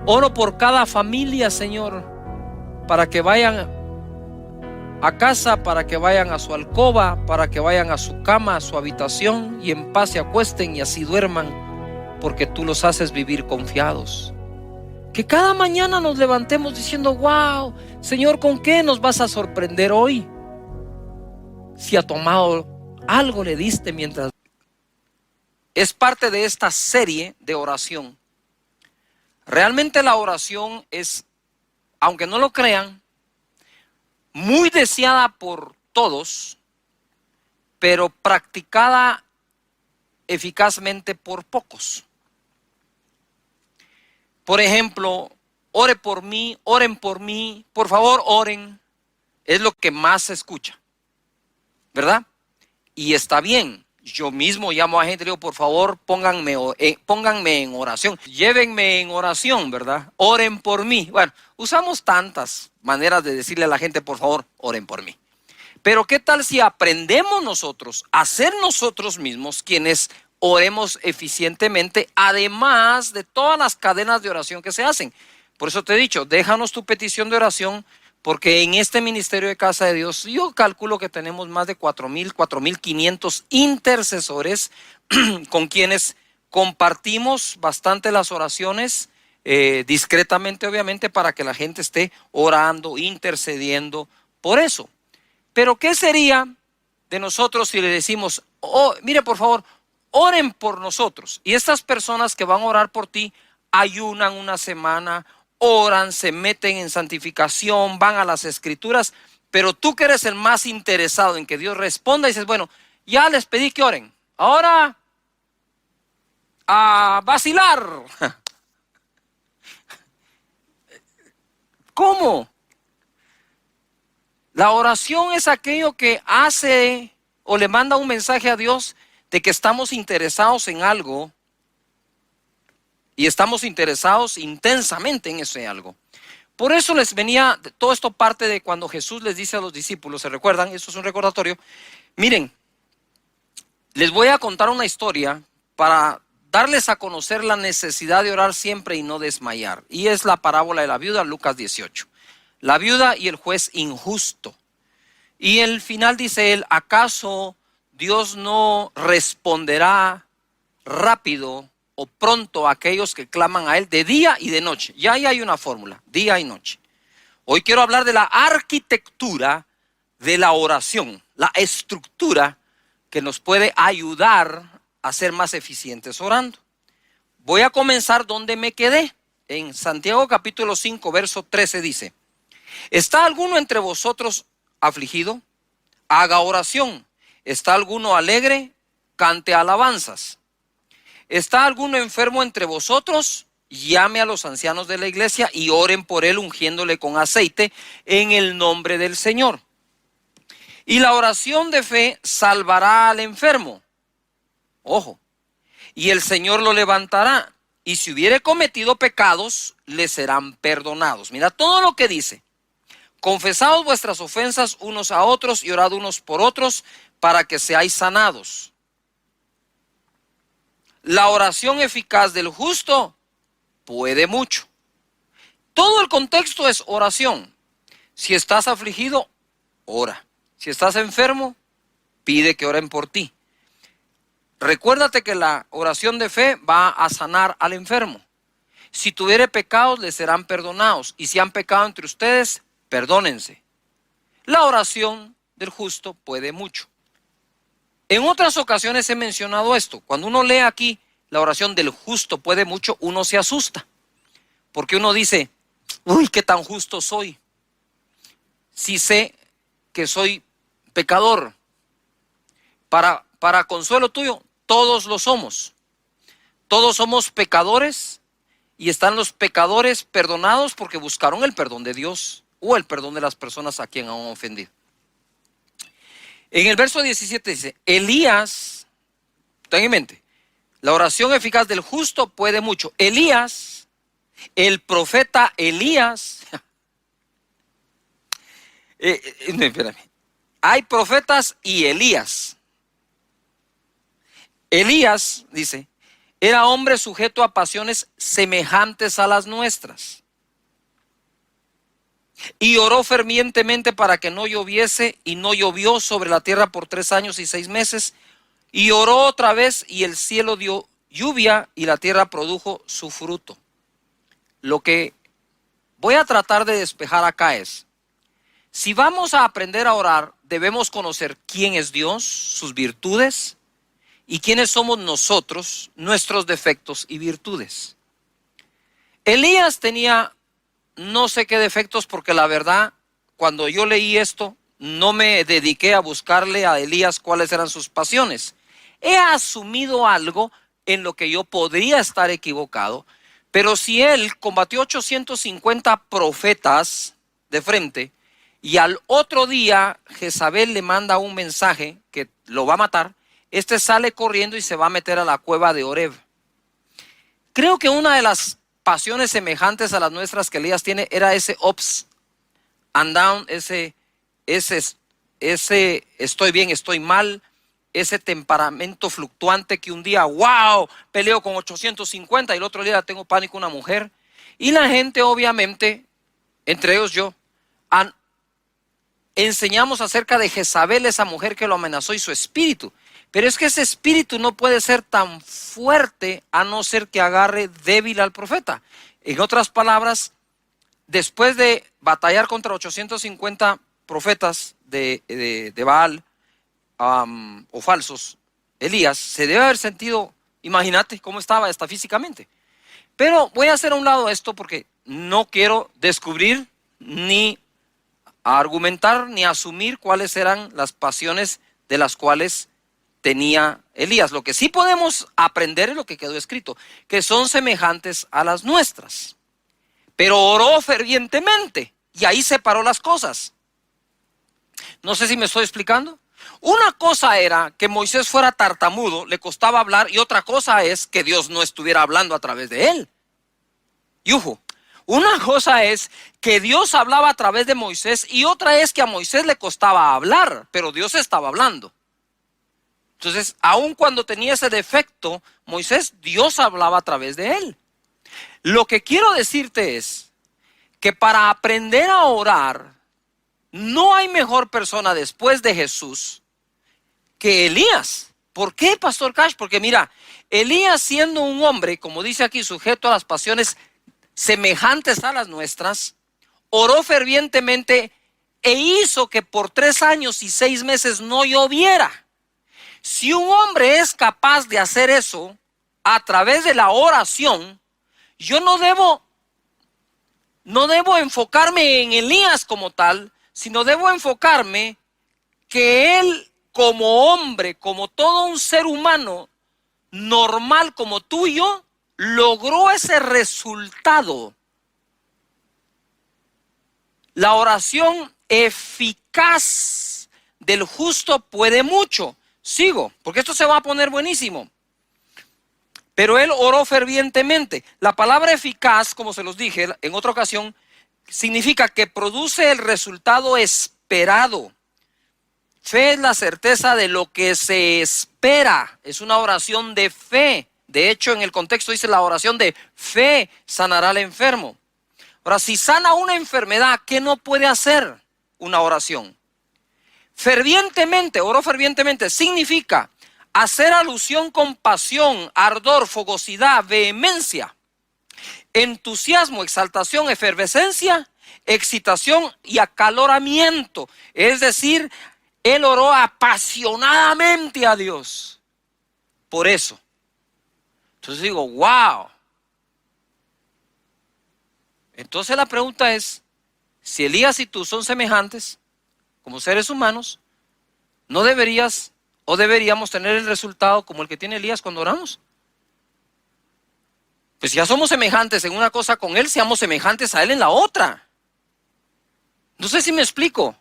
[SPEAKER 1] Oro por cada familia, Señor, para que vayan a casa, para que vayan a su alcoba, para que vayan a su cama, a su habitación, y en paz se acuesten y así duerman, porque tú los haces vivir confiados. Que cada mañana nos levantemos diciendo: wow, Señor, ¿con qué nos vas a sorprender hoy? Si a tu amado algo le diste mientras... Es parte de esta serie de oración. Realmente la oración es, aunque no lo crean, muy deseada por todos, pero practicada eficazmente por pocos. Por ejemplo, ore por mí, oren por mí, por favor oren. Es lo que más se escucha, ¿verdad? Y está bien. Yo mismo llamo a gente y digo: por favor, pónganme en oración. Llévenme en oración, ¿verdad? Oren por mí. Bueno, usamos tantas maneras de decirle a la gente: por favor, oren por mí. Pero ¿qué tal si aprendemos nosotros a ser nosotros mismos quienes oremos eficientemente, además de todas las cadenas de oración que se hacen? Por eso te he dicho, déjanos tu petición de oración, porque en este ministerio de Casa de Dios yo calculo que tenemos más de 4,500 intercesores con quienes compartimos bastante las oraciones, discretamente obviamente, para que la gente esté orando, intercediendo por eso. Pero ¿qué sería de nosotros si le decimos: oh, mire, por favor, oren por nosotros? Y estas personas que van a orar por ti ayunan una semana, oran, se meten en santificación, van a las escrituras, pero tú que eres el más interesado en que Dios responda, dices: bueno, ya les pedí que oren, ahora a vacilar. ¿Cómo? La oración es aquello que hace o le manda un mensaje a Dios de que estamos interesados en algo y estamos interesados intensamente en ese algo. Por eso les venía, todo esto parte de cuando Jesús les dice a los discípulos, ¿se recuerdan? Eso es un recordatorio. Miren, les voy a contar una historia para darles a conocer la necesidad de orar siempre y no desmayar. Y es la parábola de la viuda, Lucas 18. La viuda y el juez injusto. Y el final dice él, ¿acaso Dios no responderá rápido o pronto a aquellos que claman a él de día y de noche? Ya ahí hay una fórmula, día y noche. Hoy quiero hablar de la arquitectura de la oración, la estructura que nos puede ayudar a ser más eficientes orando. Voy a comenzar donde me quedé. En Santiago capítulo 5, verso 13 dice, ¿está alguno entre vosotros afligido? Haga oración. ¿Está alguno alegre? Cante alabanzas. ¿Está alguno enfermo entre vosotros? Llame a los ancianos de la iglesia y oren por él ungiéndole con aceite en el nombre del Señor. Y la oración de fe salvará al enfermo. Ojo. Y el Señor lo levantará. Y si hubiere cometido pecados, le serán perdonados. Mira todo lo que dice. Confesaos vuestras ofensas unos a otros y orad unos por otros para que seáis sanados. La oración eficaz del justo puede mucho. Todo el contexto es oración. Si estás afligido, ora. Si estás enfermo, pide que oren por ti. Recuérdate que la oración de fe va a sanar al enfermo. Si tuviere pecados, les serán perdonados. Y si han pecado entre ustedes, perdónense. La oración del justo puede mucho. En otras ocasiones he mencionado esto. Cuando uno lee aquí la oración del justo puede mucho, uno se asusta. Porque uno dice, uy, qué tan justo soy. Si sé que soy pecador. Para consuelo tuyo, todos lo somos. Todos somos pecadores y están los pecadores perdonados porque buscaron el perdón de Dios o el perdón de las personas a quien han ofendido. En el verso 17 dice, Elías, ten en mente, la oración eficaz del justo puede mucho. Elías, el profeta Elías, espérame, hay profetas y Elías. Elías, dice, era hombre sujeto a pasiones semejantes a las nuestras. Y oró fervientemente para que no lloviese, y no llovió sobre la tierra por 3 años y 6 meses. Y oró otra vez, y el cielo dio lluvia, y la tierra produjo su fruto. Lo que voy a tratar de despejar acá es, si vamos a aprender a orar, debemos conocer quién es Dios, sus virtudes, y quiénes somos nosotros, nuestros defectos y virtudes. Elías tenía no sé qué defectos, porque la verdad, cuando yo leí esto, no me dediqué a buscarle a Elías cuáles eran sus pasiones. He asumido algo en lo que yo podría estar equivocado, pero si él combatió 850 profetas de frente, y al otro día Jezabel le manda un mensaje que lo va a matar, este sale corriendo y se va a meter a la cueva de Oreb. Creo que una de las pasiones semejantes a las nuestras que Elías tiene era ese ups and down, ese estoy bien, estoy mal, ese temperamento fluctuante que un día, wow, peleo con 850 y el otro día tengo pánico a una mujer. Y la gente obviamente, entre ellos yo, enseñamos acerca de Jezabel, esa mujer que lo amenazó y su espíritu. Pero es que ese espíritu no puede ser tan fuerte a no ser que agarre débil al profeta. En otras palabras, después de batallar contra 850 profetas de Baal o falsos, Elías se debe haber sentido, imagínate cómo estaba hasta físicamente. Pero voy a hacer a un lado esto porque no quiero descubrir ni argumentar ni asumir cuáles eran las pasiones de las cuales tenía Elías. Lo que sí podemos aprender es lo que quedó escrito, que son semejantes a las nuestras. Pero oró fervientemente y ahí separó las cosas. No sé si me estoy explicando. Una cosa era que Moisés fuera tartamudo, le costaba hablar, y otra cosa es que Dios no estuviera hablando a través de él. Yujo. Una cosa es que Dios hablaba a través de Moisés y otra es que a Moisés le costaba hablar, pero Dios estaba hablando. Entonces, aun cuando tenía ese defecto, Moisés, Dios hablaba a través de él. Lo que quiero decirte es que para aprender a orar, no hay mejor persona después de Jesús que Elías. ¿Por qué, Pastor Cash? Porque mira, Elías, siendo un hombre, como dice aquí, sujeto a las pasiones semejantes a las nuestras, oró fervientemente e hizo que por 3 años y 6 meses no lloviera. Si un hombre es capaz de hacer eso a través de la oración, yo no debo enfocarme en Elías como tal, sino debo enfocarme que él como hombre, como todo un ser humano normal como tú y yo, logró ese resultado. La oración eficaz del justo puede mucho. Sigo, porque esto se va a poner buenísimo. Pero él oró fervientemente. La palabra eficaz, como se los dije en otra ocasión, significa que produce el resultado esperado. Fe es la certeza de lo que se espera. Es una oración de fe. De hecho, en el contexto dice la oración de fe sanará al enfermo. Ahora, si sana una enfermedad, ¿qué no puede hacer una oración? Fervientemente, oró fervientemente, significa hacer alusión con pasión, ardor, fogosidad, vehemencia, entusiasmo, exaltación, efervescencia, excitación y acaloramiento. Es decir, él oró apasionadamente a Dios. Por eso. Entonces digo, wow. Entonces la pregunta es, si Elías y tú son semejantes, como seres humanos, ¿no deberías o deberíamos tener el resultado como el que tiene Elías cuando oramos? Pues si ya somos semejantes en una cosa con él, seamos semejantes a él en la otra. No sé si me explico.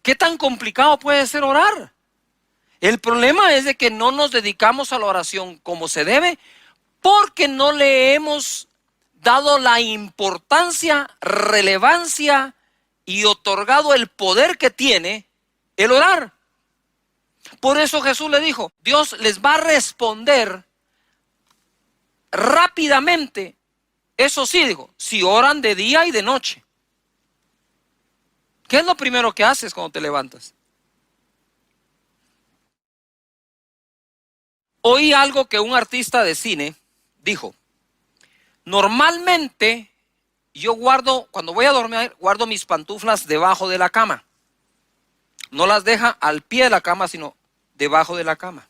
[SPEAKER 1] ¿Qué tan complicado puede ser orar? El problema es de que no nos dedicamos a la oración como se debe porque no le hemos dado la importancia, relevancia y otorgado el poder que tiene el orar. Por eso Jesús le dijo, Dios les va a responder rápidamente. Eso sí, digo, si oran de día y de noche. ¿Qué es lo primero que haces cuando te levantas? Oí algo que un artista de cine dijo. Normalmente yo cuando voy a dormir, guardo mis pantuflas debajo de la cama. No las deja al pie de la cama, sino debajo de la cama.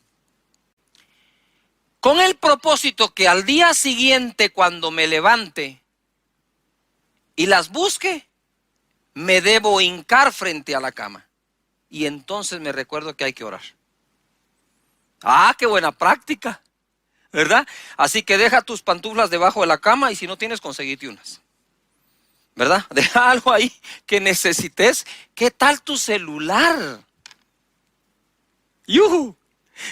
[SPEAKER 1] Con el propósito que al día siguiente, cuando me levante y las busque, me debo hincar frente a la cama. Y entonces me recuerdo que hay que orar. ¡Ah, qué buena práctica! ¿Verdad? Así que deja tus pantuflas debajo de la cama y si no tienes, conseguite unas. ¿Verdad? Deja algo ahí que necesites. ¿Qué tal tu celular? ¡Yuhu!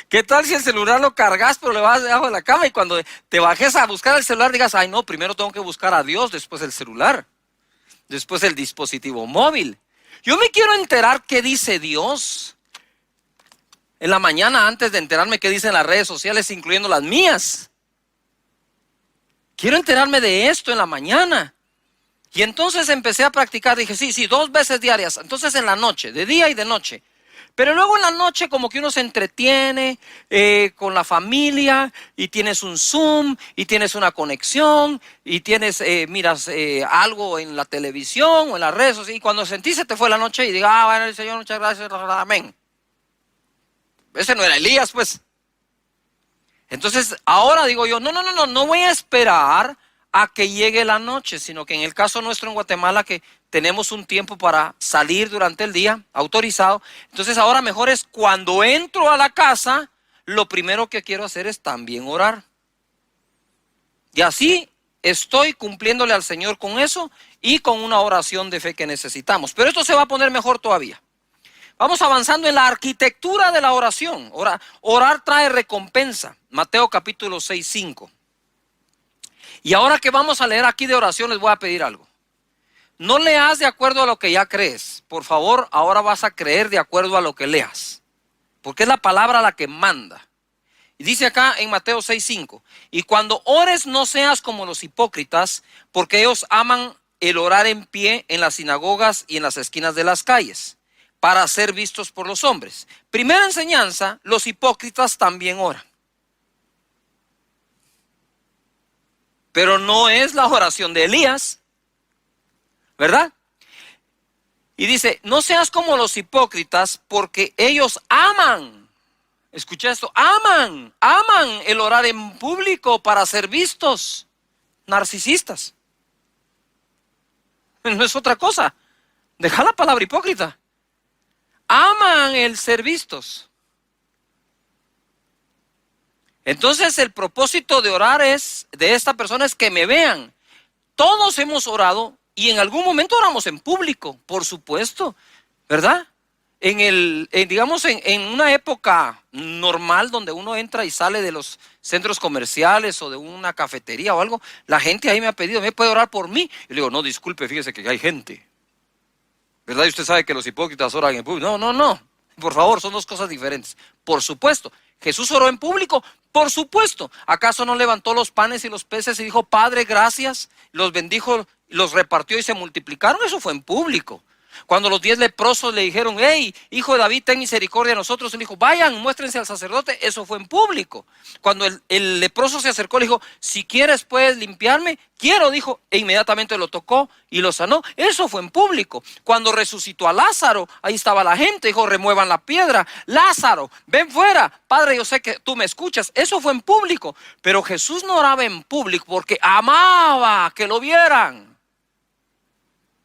[SPEAKER 1] ¿Qué tal si el celular lo cargas pero le vas debajo de la cama y cuando te bajes a buscar el celular digas, ay no, primero tengo que buscar a Dios, después el celular, después el dispositivo móvil? Yo me quiero enterar qué dice Dios en la mañana antes de enterarme qué dicen las redes sociales, incluyendo las mías. Quiero enterarme de esto en la mañana. Y entonces empecé a practicar, dije, sí, 2 veces diarias, entonces en la noche, de día y de noche. Pero luego en la noche como que uno se entretiene con la familia y tienes un Zoom y tienes una conexión y miras algo en la televisión o en las redes sociales y cuando sentí se te fue la noche y diga, bueno, Señor, muchas gracias, amén. Ese no era Elías, pues. Entonces ahora digo yo, no voy a esperar a que llegue la noche, sino que en el caso nuestro en Guatemala que tenemos un tiempo para salir durante el día, autorizado. Entonces ahora mejor es cuando entro a la casa, lo primero que quiero hacer es también orar. Y así estoy cumpliéndole al Señor con eso y con una oración de fe que necesitamos. Pero esto se va a poner mejor todavía. Vamos avanzando en la arquitectura de la oración. Orar trae recompensa. Mateo capítulo 6, 5. Y ahora que vamos a leer aquí de oración, les voy a pedir algo. No leas de acuerdo a lo que ya crees. Por favor, ahora vas a creer de acuerdo a lo que leas. Porque es la palabra la que manda. Y dice acá en Mateo 6, 5. Y cuando ores no seas como los hipócritas, porque ellos aman el orar en pie en las sinagogas y en las esquinas de las calles, para ser vistos por los hombres. Primera enseñanza, los hipócritas también oran. Pero no es la oración de Elías, ¿verdad? Y dice, no seas como los hipócritas, porque ellos aman. Escucha esto, aman el orar en público para ser vistos. Narcisistas. No es otra cosa. Deja la palabra hipócrita. Aman el ser vistos. Entonces el propósito de orar de esta persona es que me vean. Todos hemos orado y en algún momento oramos en público, por supuesto, ¿verdad? Digamos en una época normal donde uno entra y sale de los centros comerciales o de una cafetería o algo, la gente ahí me ha pedido, ¿me puede orar por mí? Y le digo, no, disculpe, fíjese que hay gente, ¿verdad? Y usted sabe que los hipócritas oran en público. No, por favor, son dos cosas diferentes. Por supuesto, Jesús oró en público, por supuesto. ¿Acaso no levantó los panes y los peces y dijo, Padre, gracias? Los bendijo, los repartió y se multiplicaron. Eso fue en público. Cuando los 10 leprosos le dijeron, hey, hijo de David, ten misericordia de nosotros, él dijo, vayan, muéstrense al sacerdote. Eso fue en público. Cuando el leproso se acercó, le dijo, si quieres puedes limpiarme. Quiero, dijo, e inmediatamente lo tocó y lo sanó. Eso fue en público. Cuando resucitó a Lázaro, ahí estaba la gente, dijo, remuevan la piedra. Lázaro, ven fuera. Padre, yo sé que tú me escuchas. Eso fue en público. Pero Jesús no oraba en público porque amaba que lo vieran.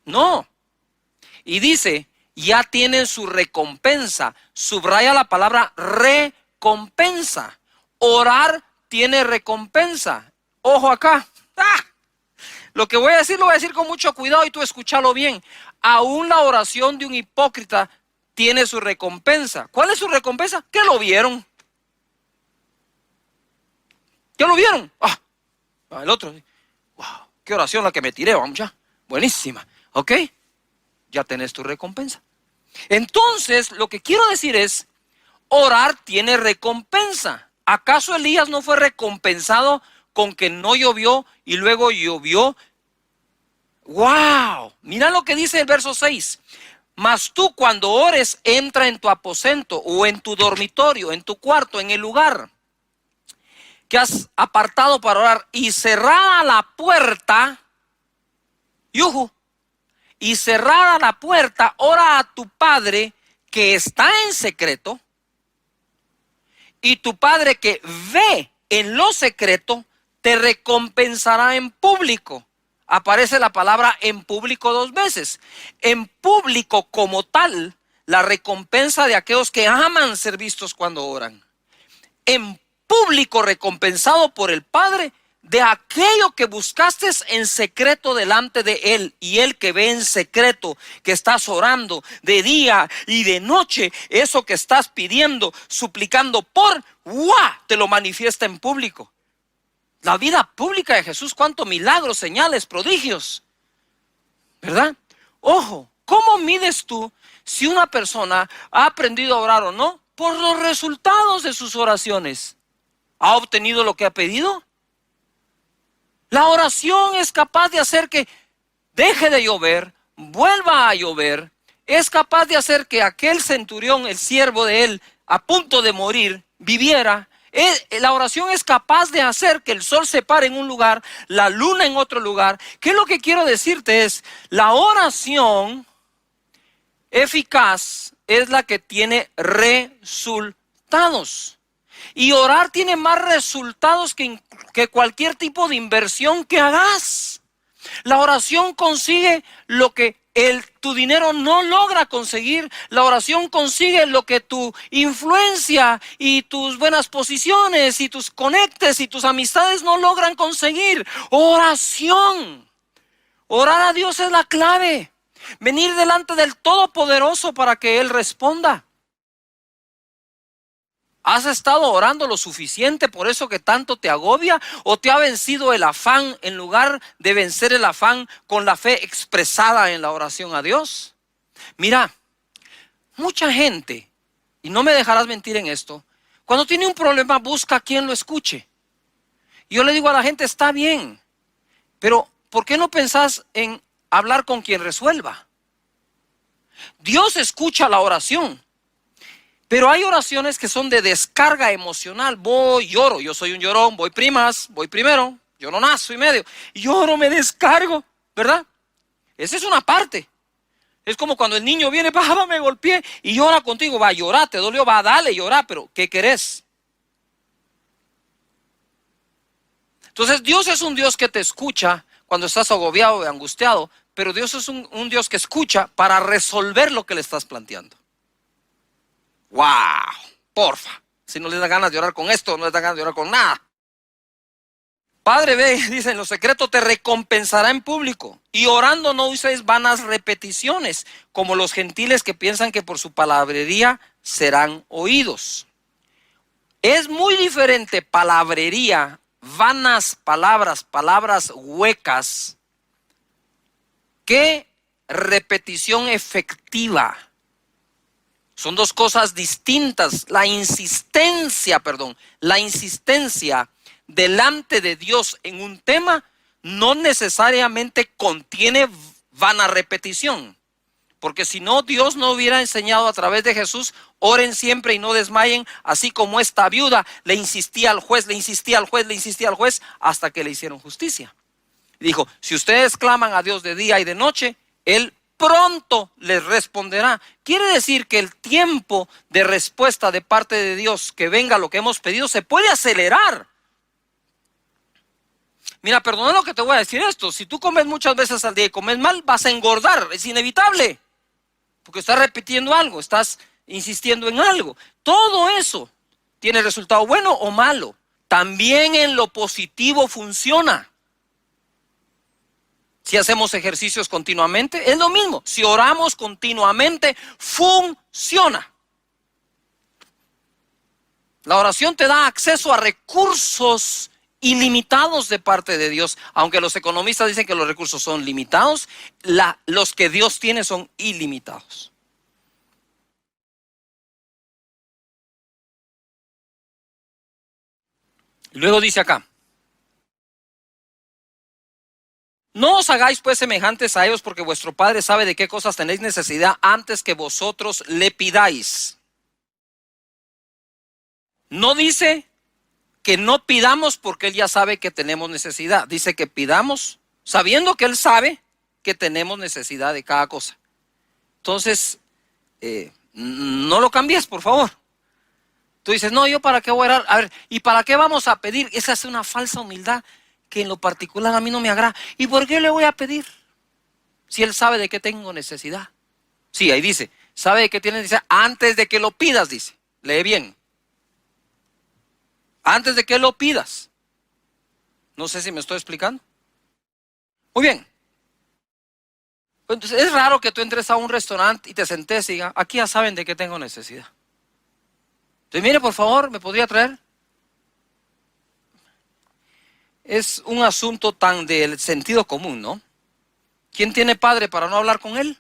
[SPEAKER 1] No. Y dice, ya tienen su recompensa. Subraya la palabra recompensa. Orar tiene recompensa. Ojo acá. ¡Ah! Lo que voy a decir lo voy a decir con mucho cuidado y tú escúchalo bien. Aún la oración de un hipócrita tiene su recompensa. ¿Cuál es su recompensa? Que lo vieron. ¿Ya lo vieron? El otro. Wow, qué oración la que me tiré, vamos ya. Buenísima. ¿Ok? Ya tenés tu recompensa. Entonces, lo que quiero decir es, orar tiene recompensa. ¿Acaso Elías no fue recompensado con que no llovió y luego llovió? ¡Wow! Mira lo que dice el verso 6. Mas tú cuando ores, entra en tu aposento o en tu dormitorio, en tu cuarto, en el lugar que has apartado para orar y cerrada la puerta, ¡yujú! Y cerrada la puerta, ora a tu Padre que está en secreto, y tu Padre que ve en lo secreto, te recompensará en público. Aparece la palabra en público 2 veces. En público como tal, la recompensa de aquellos que aman ser vistos cuando oran. En público recompensado por el Padre de aquello que buscaste en secreto delante de Él, y Él que ve en secreto, que estás orando de día y de noche, eso que estás pidiendo, suplicando te lo manifiesta en público. La vida pública de Jesús, cuántos milagros, señales, prodigios, ¿verdad? Ojo, ¿cómo mides tú si una persona ha aprendido a orar o no? Por los resultados de sus oraciones. ¿Ha obtenido lo que ha pedido? La oración es capaz de hacer que deje de llover, vuelva a llover. Es capaz de hacer que aquel centurión, el siervo de él, a punto de morir, viviera. La oración es capaz de hacer que el sol se pare en un lugar, la luna en otro lugar. ¿Qué es lo que quiero decirte? Es la oración eficaz es la que tiene resultados. Y orar tiene más resultados que cualquier tipo de inversión que hagas. La oración consigue lo que tu dinero no logra conseguir. La oración consigue lo que tu influencia y tus buenas posiciones y tus conectes y tus amistades no logran conseguir. Oración. Orar a Dios es la clave. Venir delante del Todopoderoso para que Él responda. ¿Has estado orando lo suficiente por eso que tanto te agobia? ¿O te ha vencido el afán en lugar de vencer el afán con la fe expresada en la oración a Dios? Mira, mucha gente, y no me dejarás mentir en esto, cuando tiene un problema busca a quien lo escuche. Yo le digo a la gente, está bien, pero ¿por qué no pensás en hablar con quien resuelva. Dios escucha la oración, pero hay oraciones que son de descarga emocional. Voy, lloro, yo soy un llorón, voy primas, voy primero, lloronazo y medio. Lloro, me descargo, ¿verdad? Esa es una parte. Es como cuando el niño viene, papá, me golpeé y llora contigo. Va a llorar, te dolió, va a darle, llorar, pero ¿qué querés? Entonces Dios es un Dios que te escucha cuando estás agobiado y angustiado, pero Dios es un Dios que escucha para resolver lo que le estás planteando. ¡Wow! Porfa. Si no les da ganas de orar con esto, no les da ganas de orar con nada. Padre, ve, dice, en lo secreto te recompensará en público. Y orando no uséis vanas repeticiones, como los gentiles que piensan que por su palabrería serán oídos. Es muy diferente palabrería, vanas palabras, palabras huecas, que repetición efectiva. Son dos cosas distintas. La insistencia delante de Dios en un tema no necesariamente contiene vana repetición. Porque si no, Dios no hubiera enseñado a través de Jesús, oren siempre y no desmayen, así como esta viuda le insistía al juez, hasta que le hicieron justicia. Dijo, si ustedes claman a Dios de día y de noche, Él pronto les responderá. Quiere decir que el tiempo de respuesta de parte de Dios, que venga lo que hemos pedido, se puede acelerar. Mira, perdona lo que te voy a decir esto. Si tú comes muchas veces al día y comes mal, vas a engordar. Es inevitable. Porque estás repitiendo algo, estás insistiendo en algo. Todo eso tiene resultado bueno o malo. También en lo positivo funciona. Si hacemos ejercicios continuamente, es lo mismo. Si oramos continuamente, funciona. La oración te da acceso a recursos ilimitados de parte de Dios. Aunque los economistas dicen que los recursos son limitados, los que Dios tiene son ilimitados. Luego dice acá, no os hagáis pues semejantes a ellos, porque vuestro Padre sabe de qué cosas tenéis necesidad antes que vosotros le pidáis. No dice que no pidamos porque Él ya sabe que tenemos necesidad. Dice que pidamos sabiendo que Él sabe que tenemos necesidad de cada cosa. Entonces, no lo cambies, por favor. Tú dices, no, ¿yo para qué voy a orar? A ver, ¿y para qué vamos a pedir? Esa es una falsa humildad que en lo particular a mí no me agrada. ¿Y por qué le voy a pedir? Si Él sabe de qué tengo necesidad. Sí, ahí dice, sabe de qué tienes necesidad antes de que lo pidas, dice. Lee bien. Antes de que lo pidas. No sé si me estoy explicando. Muy bien. Entonces, es raro que tú entres a un restaurante y te sentes y digas, aquí ya saben de qué tengo necesidad. Entonces, mire, por favor, ¿me podría traer? Es un asunto tan del sentido común, ¿no? ¿Quién tiene padre para no hablar con él?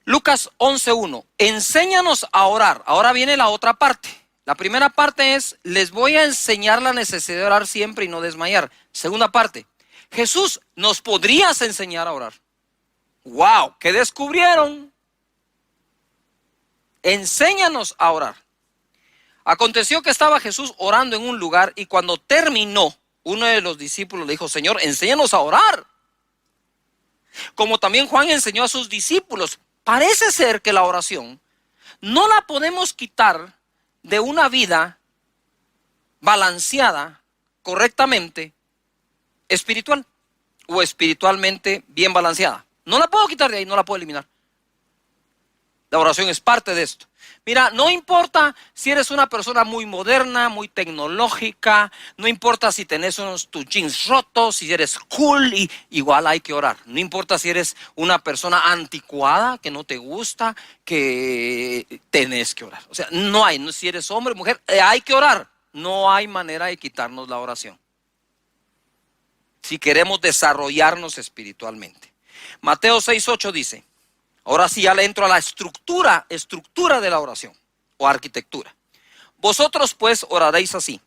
[SPEAKER 1] Lucas 11:1. Enséñanos a orar. Ahora viene la otra parte. La primera parte es, les voy a enseñar la necesidad de orar siempre y no desmayar. Segunda parte, Jesús, ¿nos podrías enseñar a orar? ¡Wow! ¿Qué descubrieron? Enséñanos a orar. Aconteció que estaba Jesús orando en un lugar y cuando terminó, uno de los discípulos le dijo, Señor, enséñanos a orar. Como también Juan enseñó a sus discípulos. Parece ser que la oración no la podemos quitar de una vida balanceada correctamente espiritual o espiritualmente bien balanceada. No la puedo quitar de ahí, no la puedo eliminar. La oración es parte de esto. Mira, no importa si eres una persona muy moderna, muy tecnológica, no importa si tenés tus jeans rotos, si eres cool, igual hay que orar. No importa si eres una persona anticuada, que no te gusta, que tenés que orar. O sea, si eres hombre o mujer, hay que orar. No hay manera de quitarnos la oración. Si queremos desarrollarnos espiritualmente. Mateo 6:8 dice, ahora sí ya le entro a la estructura de la oración o arquitectura. Vosotros pues oraréis así.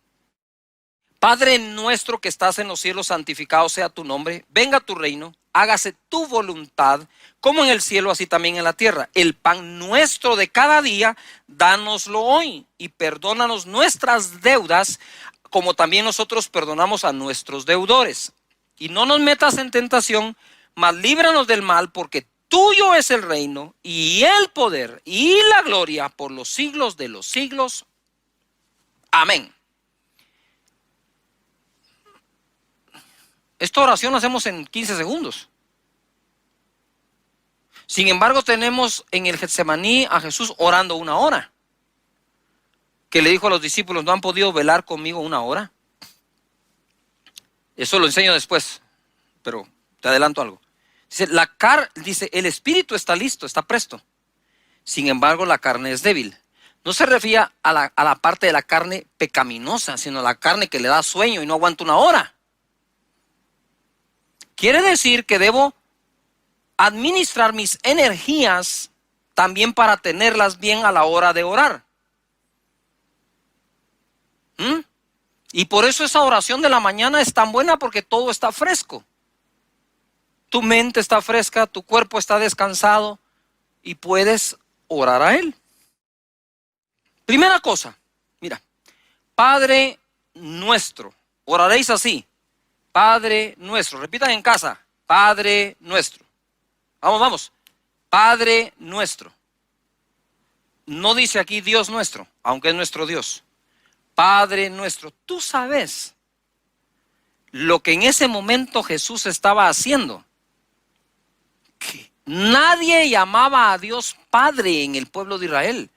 [SPEAKER 1] Padre nuestro que estás en los cielos, santificado sea tu nombre, venga tu reino, hágase tu voluntad, como en el cielo, así también en la tierra. El pan nuestro de cada día, dánoslo hoy, y perdónanos nuestras deudas, como también nosotros perdonamos a nuestros deudores. Y no nos metas en tentación, mas líbranos del mal, porque tuyo es el reino, y el poder, y la gloria, por los siglos de los siglos. Amén. Esta oración la hacemos en 15 segundos. Sin embargo, tenemos en el Getsemaní a Jesús orando 1 hora. Que le dijo a los discípulos, ¿no han podido velar conmigo 1 hora? Eso lo enseño después, pero te adelanto algo. Dice, el espíritu está listo, está presto. Sin embargo, la carne es débil. No se refiere a la parte de la carne pecaminosa, sino a la carne que le da sueño y no aguanta 1 hora. Quiere decir que debo administrar mis energías también para tenerlas bien a la hora de orar. Y por eso esa oración de la mañana es tan buena, porque todo está fresco. Tu mente está fresca, tu cuerpo está descansado y puedes orar a Él. Primera cosa, mira, Padre nuestro, oraréis así. Padre nuestro, repitan en casa, Padre nuestro. Vamos, Padre nuestro. No dice aquí Dios nuestro, aunque es nuestro Dios. Padre nuestro, tú sabes lo que en ese momento Jesús estaba haciendo. Que nadie llamaba a Dios Padre en el pueblo de Israel.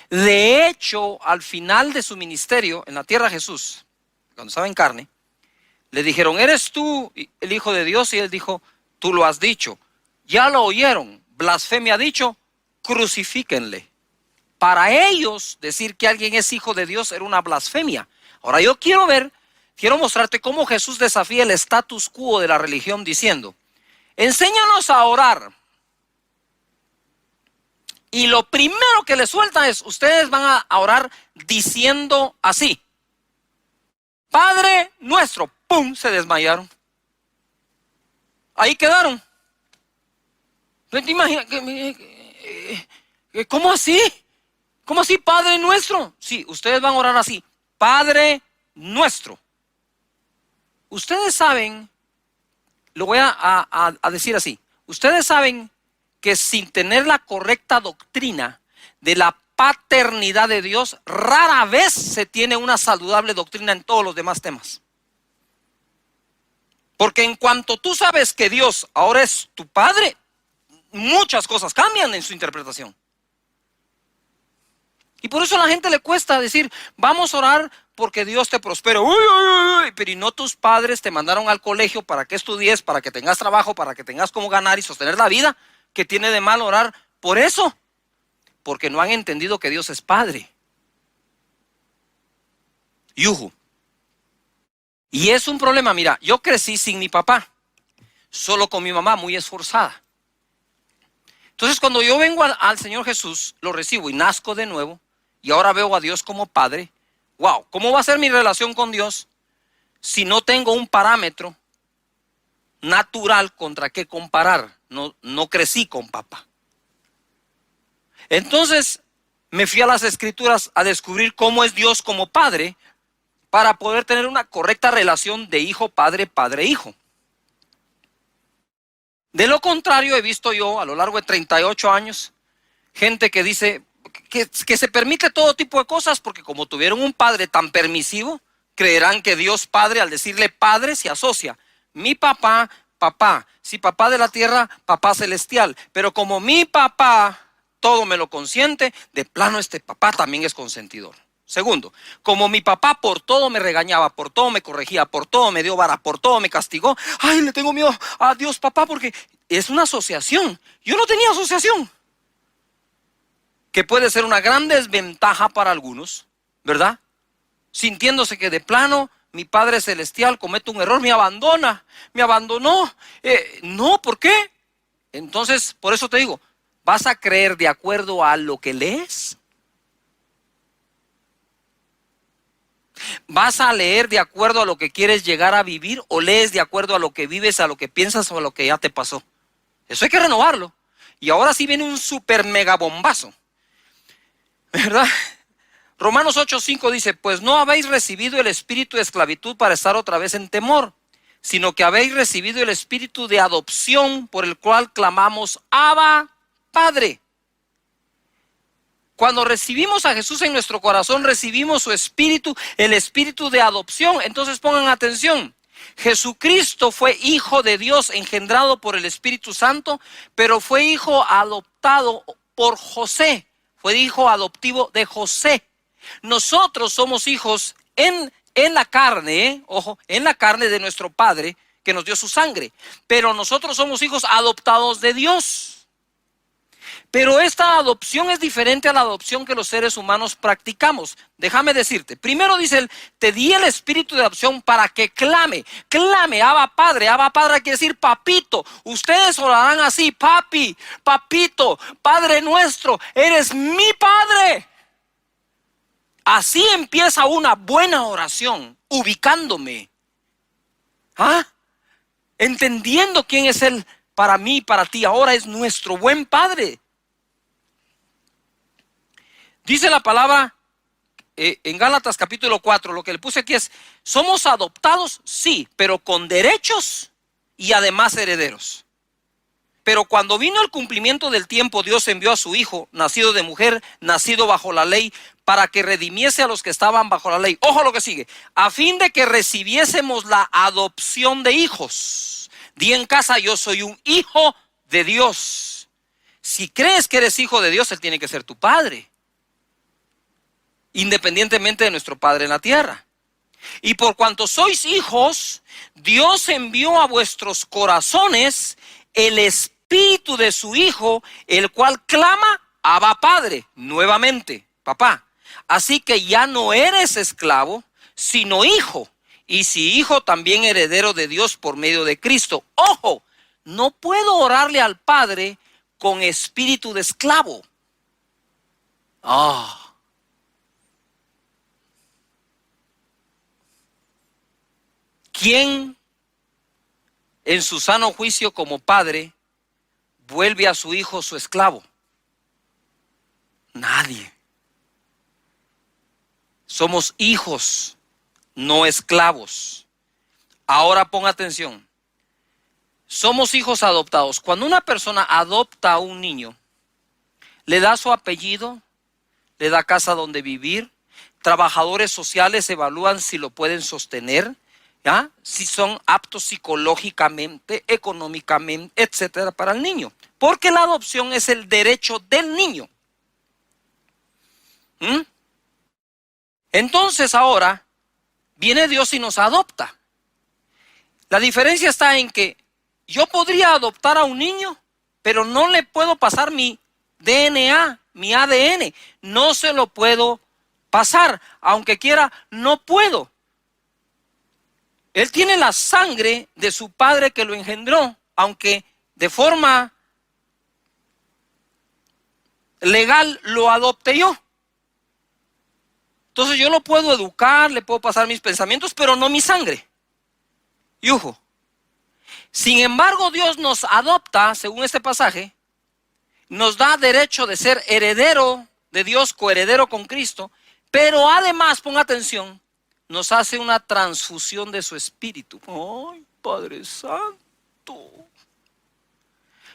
[SPEAKER 1] De hecho, al final de su ministerio en la tierra, Jesús, cuando estaba en carne, le dijeron, ¿eres tú el Hijo de Dios? Y él dijo, tú lo has dicho. Ya lo oyeron, blasfemia ha dicho, crucifíquenle. Para ellos, decir que alguien es hijo de Dios era una blasfemia. Ahora yo quiero mostrarte cómo Jesús desafía el status quo de la religión diciendo, enséñanos a orar. Y lo primero que le suelta es, ustedes van a orar diciendo así, Padre nuestro. ¡Pum! Se desmayaron. Ahí quedaron. ¿No te imaginas? ¿Cómo así? ¿Cómo así, Padre nuestro? Sí, ustedes van a orar así, Padre nuestro. Ustedes saben, lo voy a decir así, ustedes saben que sin tener la correcta doctrina de la paternidad de Dios, rara vez se tiene una saludable doctrina en todos los demás temas. Porque en cuanto tú sabes que Dios ahora es tu Padre, muchas cosas cambian en su interpretación. Y por eso a la gente le cuesta decir, vamos a orar porque Dios te prospere. Uy, uy, uy. Pero ¿y no tus padres te mandaron al colegio para que estudies, para que tengas trabajo, para que tengas cómo ganar y sostener la vida? ¿Qué tiene de mal orar por eso? Porque no han entendido que Dios es Padre. Yuhu. Y es un problema, mira, yo crecí sin mi papá, solo con mi mamá, muy esforzada. Entonces cuando yo vengo al Señor Jesús, lo recibo y nazco de nuevo, y ahora veo a Dios como Padre. Wow, ¿cómo va a ser mi relación con Dios si no tengo un parámetro natural contra qué comparar? No crecí con papá. Entonces me fui a las Escrituras a descubrir cómo es Dios como Padre, para poder tener una correcta relación de hijo-padre, padre-hijo. De lo contrario, he visto yo a lo largo de 38 años, gente que dice que se permite todo tipo de cosas, porque como tuvieron un padre tan permisivo, creerán que Dios Padre, al decirle Padre, se asocia. Mi papá, papá. Si papá de la tierra, papá celestial. Pero como mi papá todo me lo consiente, de plano este papá también es consentidor. Segundo, como mi papá por todo me regañaba, por todo me corregía, por todo me dio vara, por todo me castigó, ay, le tengo miedo a Dios papá, porque es una asociación. Yo no tenía asociación, que puede ser una gran desventaja para algunos, ¿verdad? Sintiéndose que de plano mi Padre Celestial comete un error, me abandona, me abandonó. No, ¿por qué? Entonces, por eso te digo, ¿vas a creer de acuerdo a lo que lees? ¿Vas a leer de acuerdo a lo que quieres llegar a vivir o lees de acuerdo a lo que vives, a lo que piensas o a lo que ya te pasó? Eso hay que renovarlo. Y ahora sí viene un super mega bombazo, ¿verdad? Romanos 8:5 dice, pues no habéis recibido el espíritu de esclavitud para estar otra vez en temor, sino que habéis recibido el espíritu de adopción por el cual clamamos, Abba, Padre. Cuando recibimos a Jesús en nuestro corazón, recibimos su espíritu, el espíritu de adopción. Entonces pongan atención. Jesucristo fue hijo de Dios engendrado por el Espíritu Santo, pero fue hijo adoptado por José. Fue hijo adoptivo de José. Nosotros somos hijos en la carne, ojo, en la carne de nuestro Padre que nos dio su sangre. Pero nosotros somos hijos adoptados de Dios. Pero esta adopción es diferente a la adopción que los seres humanos practicamos. Déjame decirte, primero dice él, te di el espíritu de adopción para que clame, Abba Padre quiere decir papito. Ustedes orarán así, papi, papito, Padre nuestro, eres mi Padre. Así empieza una buena oración, ubicándome, entendiendo quién es Él para mí y para ti. Ahora es nuestro buen Padre. Dice la palabra en Gálatas capítulo 4, lo que le puse aquí es, somos adoptados, sí, pero con derechos y además herederos. Pero cuando vino el cumplimiento del tiempo, Dios envió a su Hijo, nacido de mujer, nacido bajo la ley, para que redimiese a los que estaban bajo la ley. Ojo lo que sigue, a fin de que recibiésemos la adopción de hijos. Di en casa, yo soy un hijo de Dios. Si crees que eres hijo de Dios, Él tiene que ser tu Padre, independientemente de nuestro Padre en la tierra. Y por cuanto sois hijos, Dios envió a vuestros corazones el espíritu de su Hijo, el cual clama, Abba Padre, nuevamente, papá. Así que ya no eres esclavo, sino hijo. Y si hijo, también heredero de Dios por medio de Cristo. Ojo, no puedo orarle al Padre con espíritu de esclavo. ¿Quién en su sano juicio como padre vuelve a su hijo su esclavo? Nadie. Somos hijos, no esclavos. Ahora pon atención. Somos hijos adoptados. Cuando una persona adopta a un niño, le da su apellido, le da casa donde vivir, trabajadores sociales evalúan si lo pueden sostener, si son aptos psicológicamente, económicamente, etcétera, para el niño. Porque la adopción es el derecho del niño. Entonces ahora viene Dios y nos adopta. La diferencia está en que yo podría adoptar a un niño, pero no le puedo pasar mi DNA, mi ADN. No se lo puedo pasar. Aunque quiera, no puedo. Él tiene la sangre de su padre que lo engendró, aunque de forma legal lo adopte yo. Entonces yo lo puedo educar, le puedo pasar mis pensamientos, pero no mi sangre. Y ojo, sin embargo Dios nos adopta, según este pasaje, nos da derecho de ser heredero de Dios, coheredero con Cristo, pero además, pon atención, nos hace una transfusión de su espíritu. ¡Ay, Padre Santo!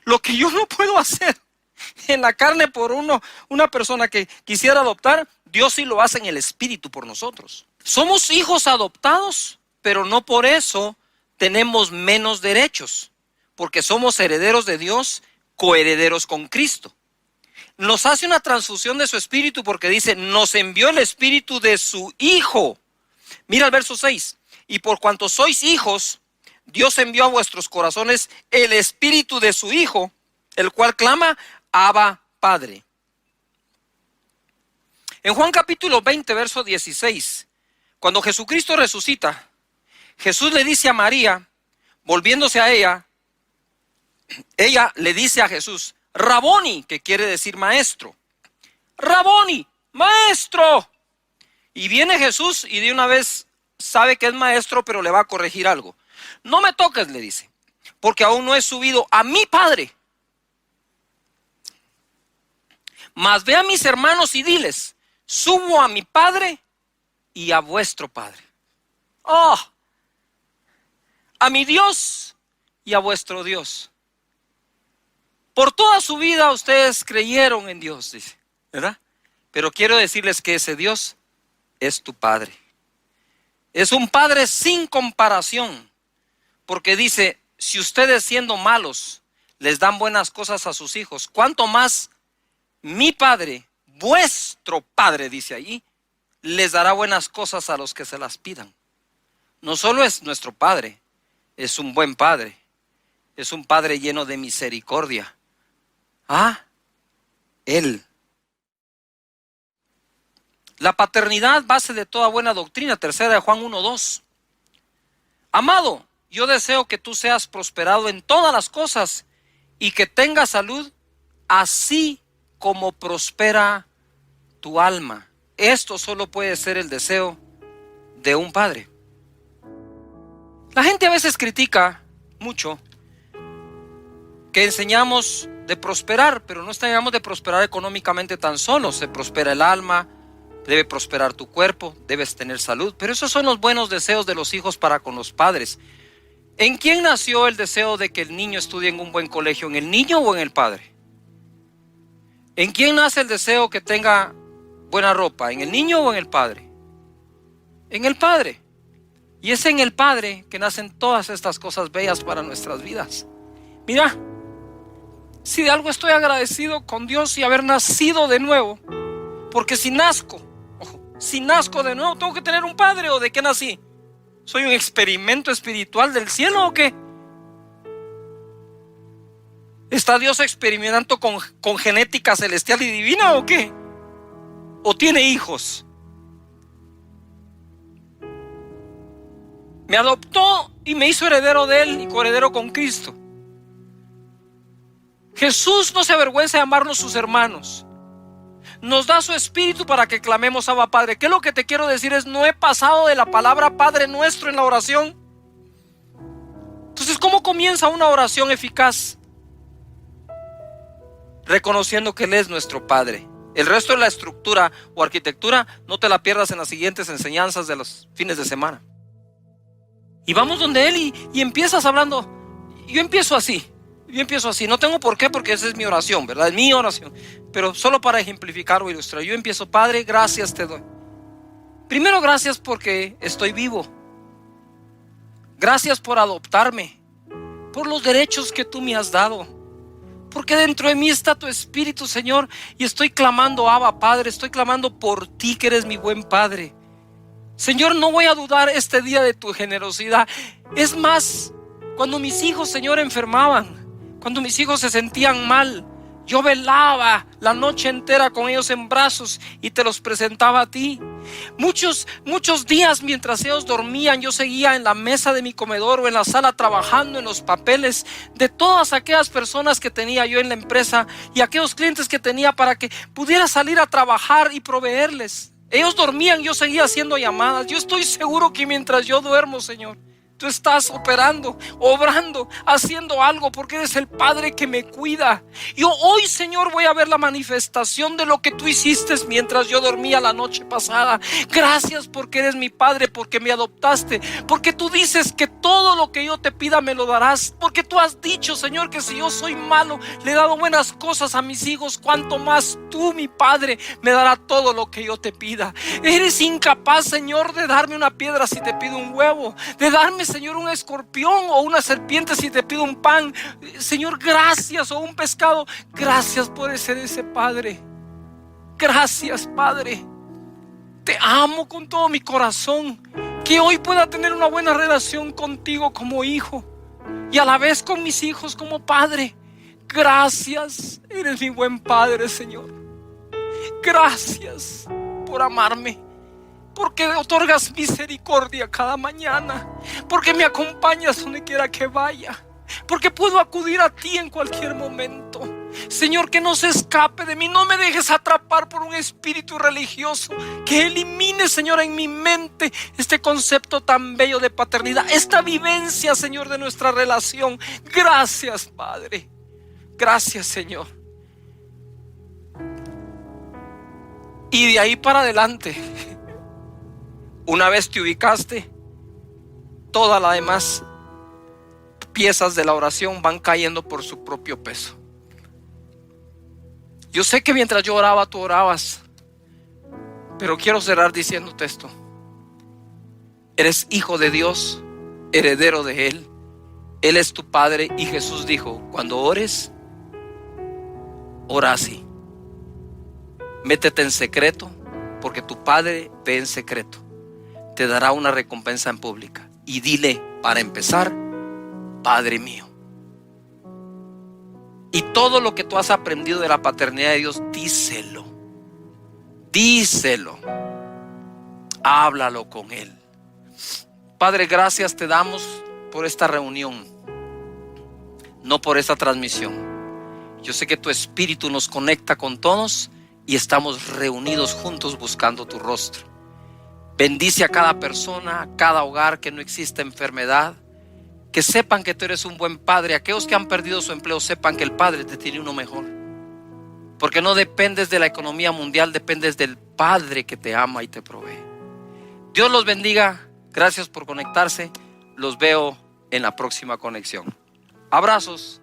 [SPEAKER 1] Lo que yo no puedo hacer en la carne por una persona que quisiera adoptar, Dios sí lo hace en el espíritu por nosotros. Somos hijos adoptados, pero no por eso tenemos menos derechos, porque somos herederos de Dios, coherederos con Cristo. Nos hace una transfusión de su espíritu porque dice, nos envió el espíritu de su Hijo. Mira el verso 6. Y por cuanto sois hijos, Dios envió a vuestros corazones el espíritu de su Hijo, el cual clama, Abba Padre. En Juan capítulo 20, verso 16, cuando Jesucristo resucita, Jesús le dice a María, volviéndose a ella le dice a Jesús, Raboni, que quiere decir maestro. Raboni, maestro. Y viene Jesús y de una vez sabe que es maestro, pero le va a corregir algo. No me toques, le dice, porque aún no he subido a mi Padre. Mas ve a mis hermanos y diles, subo a mi Padre y a vuestro Padre. Oh, a mi Dios y a vuestro Dios. Por toda su vida ustedes creyeron en Dios, dice, ¿verdad? Pero quiero decirles que ese Dios es tu Padre. Es un Padre sin comparación, porque dice, si ustedes siendo malos les dan buenas cosas a sus hijos, ¿cuánto más mi Padre, vuestro Padre, dice allí, les dará buenas cosas a los que se las pidan? No solo es nuestro Padre, es un buen Padre, es un Padre lleno de misericordia. Él. La paternidad, base de toda buena doctrina, 3 de Juan 1:2. Amado, yo deseo que tú seas prosperado en todas las cosas y que tengas salud, así como prospera tu alma. Esto solo puede ser el deseo de un padre. La gente a veces critica mucho que enseñamos de prosperar, pero no enseñamos de prosperar económicamente tan solo. Se prospera el alma, debe prosperar tu cuerpo, debes tener salud, pero esos son los buenos deseos de los hijos para con los padres. ¿En quién nació el deseo de que el niño estudie en un buen colegio? ¿En el niño o en el padre? ¿En quién nace el deseo que tenga buena ropa? ¿En el niño o en el padre? En el padre. Y es en el Padre que nacen todas estas cosas bellas para nuestras vidas. Mira, si de algo estoy agradecido con Dios y haber nacido de nuevo, porque si nazco de nuevo, tengo que tener un padre. ¿O de qué nací? ¿Soy un experimento espiritual del cielo o qué? ¿Está Dios experimentando con genética celestial y divina o qué? ¿O tiene hijos? Me adoptó y me hizo heredero de Él y coheredero con Cristo. Jesús no se avergüenza de amarnos sus hermanos. Nos da su espíritu para que clamemos Abba Padre. ¿Qué es lo que te quiero decir? No he pasado de la palabra Padre Nuestro en la oración. Entonces, ¿cómo comienza una oración eficaz? Reconociendo que Él es nuestro Padre. El resto de la estructura o arquitectura no te la pierdas en las siguientes enseñanzas de los fines de semana. Y vamos donde Él y empiezas hablando. Yo empiezo así, no tengo por qué, porque esa es mi oración, ¿verdad? Es mi oración, pero solo para ejemplificar o ilustrar. Yo empiezo, Padre, gracias te doy. Primero, gracias porque estoy vivo. Gracias por adoptarme, por los derechos que tú me has dado, porque dentro de mí está tu Espíritu, Señor, y estoy clamando, Abba Padre, estoy clamando por ti que eres mi buen Padre. Señor, no voy a dudar este día de tu generosidad. Es más, cuando mis hijos, Señor, enfermaban, cuando mis hijos se sentían mal, yo velaba la noche entera con ellos en brazos y te los presentaba a ti. Muchos días mientras ellos dormían, yo seguía en la mesa de mi comedor o en la sala trabajando en los papeles de todas aquellas personas que tenía yo en la empresa y aquellos clientes que tenía para que pudiera salir a trabajar y proveerles. Ellos dormían, yo seguía haciendo llamadas. Yo estoy seguro que mientras yo duermo, Señor, tú estás operando, obrando, haciendo algo, porque eres el Padre que me cuida. Yo hoy, Señor, voy a ver la manifestación de lo que tú hiciste mientras yo dormía la noche pasada. Gracias porque eres mi Padre, porque me adoptaste, porque tú dices que todo lo que yo te pida me lo darás, porque tú has dicho, Señor, que si yo soy malo, le he dado buenas cosas a mis hijos, cuanto más tú, mi Padre, me dará todo lo que yo te pida. Eres incapaz, Señor, de darme una piedra si te pido un huevo, de darme, Señor, un escorpión o una serpiente si te pido un pan. Señor, gracias, o un pescado. Gracias por ser ese Padre. Gracias, Padre. Te amo con todo mi corazón. Que hoy pueda tener una buena relación contigo como hijo y a la vez con mis hijos como padre. Gracias, eres mi buen Padre, Señor. Gracias por amarme, porque otorgas misericordia cada mañana, porque me acompañas donde quiera que vaya, porque puedo acudir a ti en cualquier momento. Señor, que no se escape de mí. No me dejes atrapar por un espíritu religioso. Que elimine, Señor, en mi mente este concepto tan bello de paternidad, esta vivencia, Señor, de nuestra relación. Gracias, Padre. Gracias, Señor. Y de ahí para adelante, una vez te ubicaste, todas las demás piezas de la oración van cayendo por su propio peso. Yo sé que mientras yo oraba, tú orabas, pero quiero cerrar diciéndote esto. Eres hijo de Dios, heredero de Él. Él es tu Padre y Jesús dijo, cuando ores, ora así. Métete en secreto, porque tu Padre ve en secreto. Te dará una recompensa en pública. Y dile, para empezar, Padre mío. Y todo lo que tú has aprendido de la paternidad de Dios, díselo. Díselo. Háblalo con Él. Padre, gracias te damos por esta reunión, no por esta transmisión. Yo sé que tu Espíritu nos conecta con todos y estamos reunidos juntos buscando tu rostro. Bendice a cada persona, a cada hogar, que no exista enfermedad. Que sepan que tú eres un buen padre. Aquellos que han perdido su empleo sepan que el Padre te tiene uno mejor. Porque no dependes de la economía mundial, dependes del Padre que te ama y te provee. Dios los bendiga. Gracias por conectarse. Los veo en la próxima conexión. Abrazos.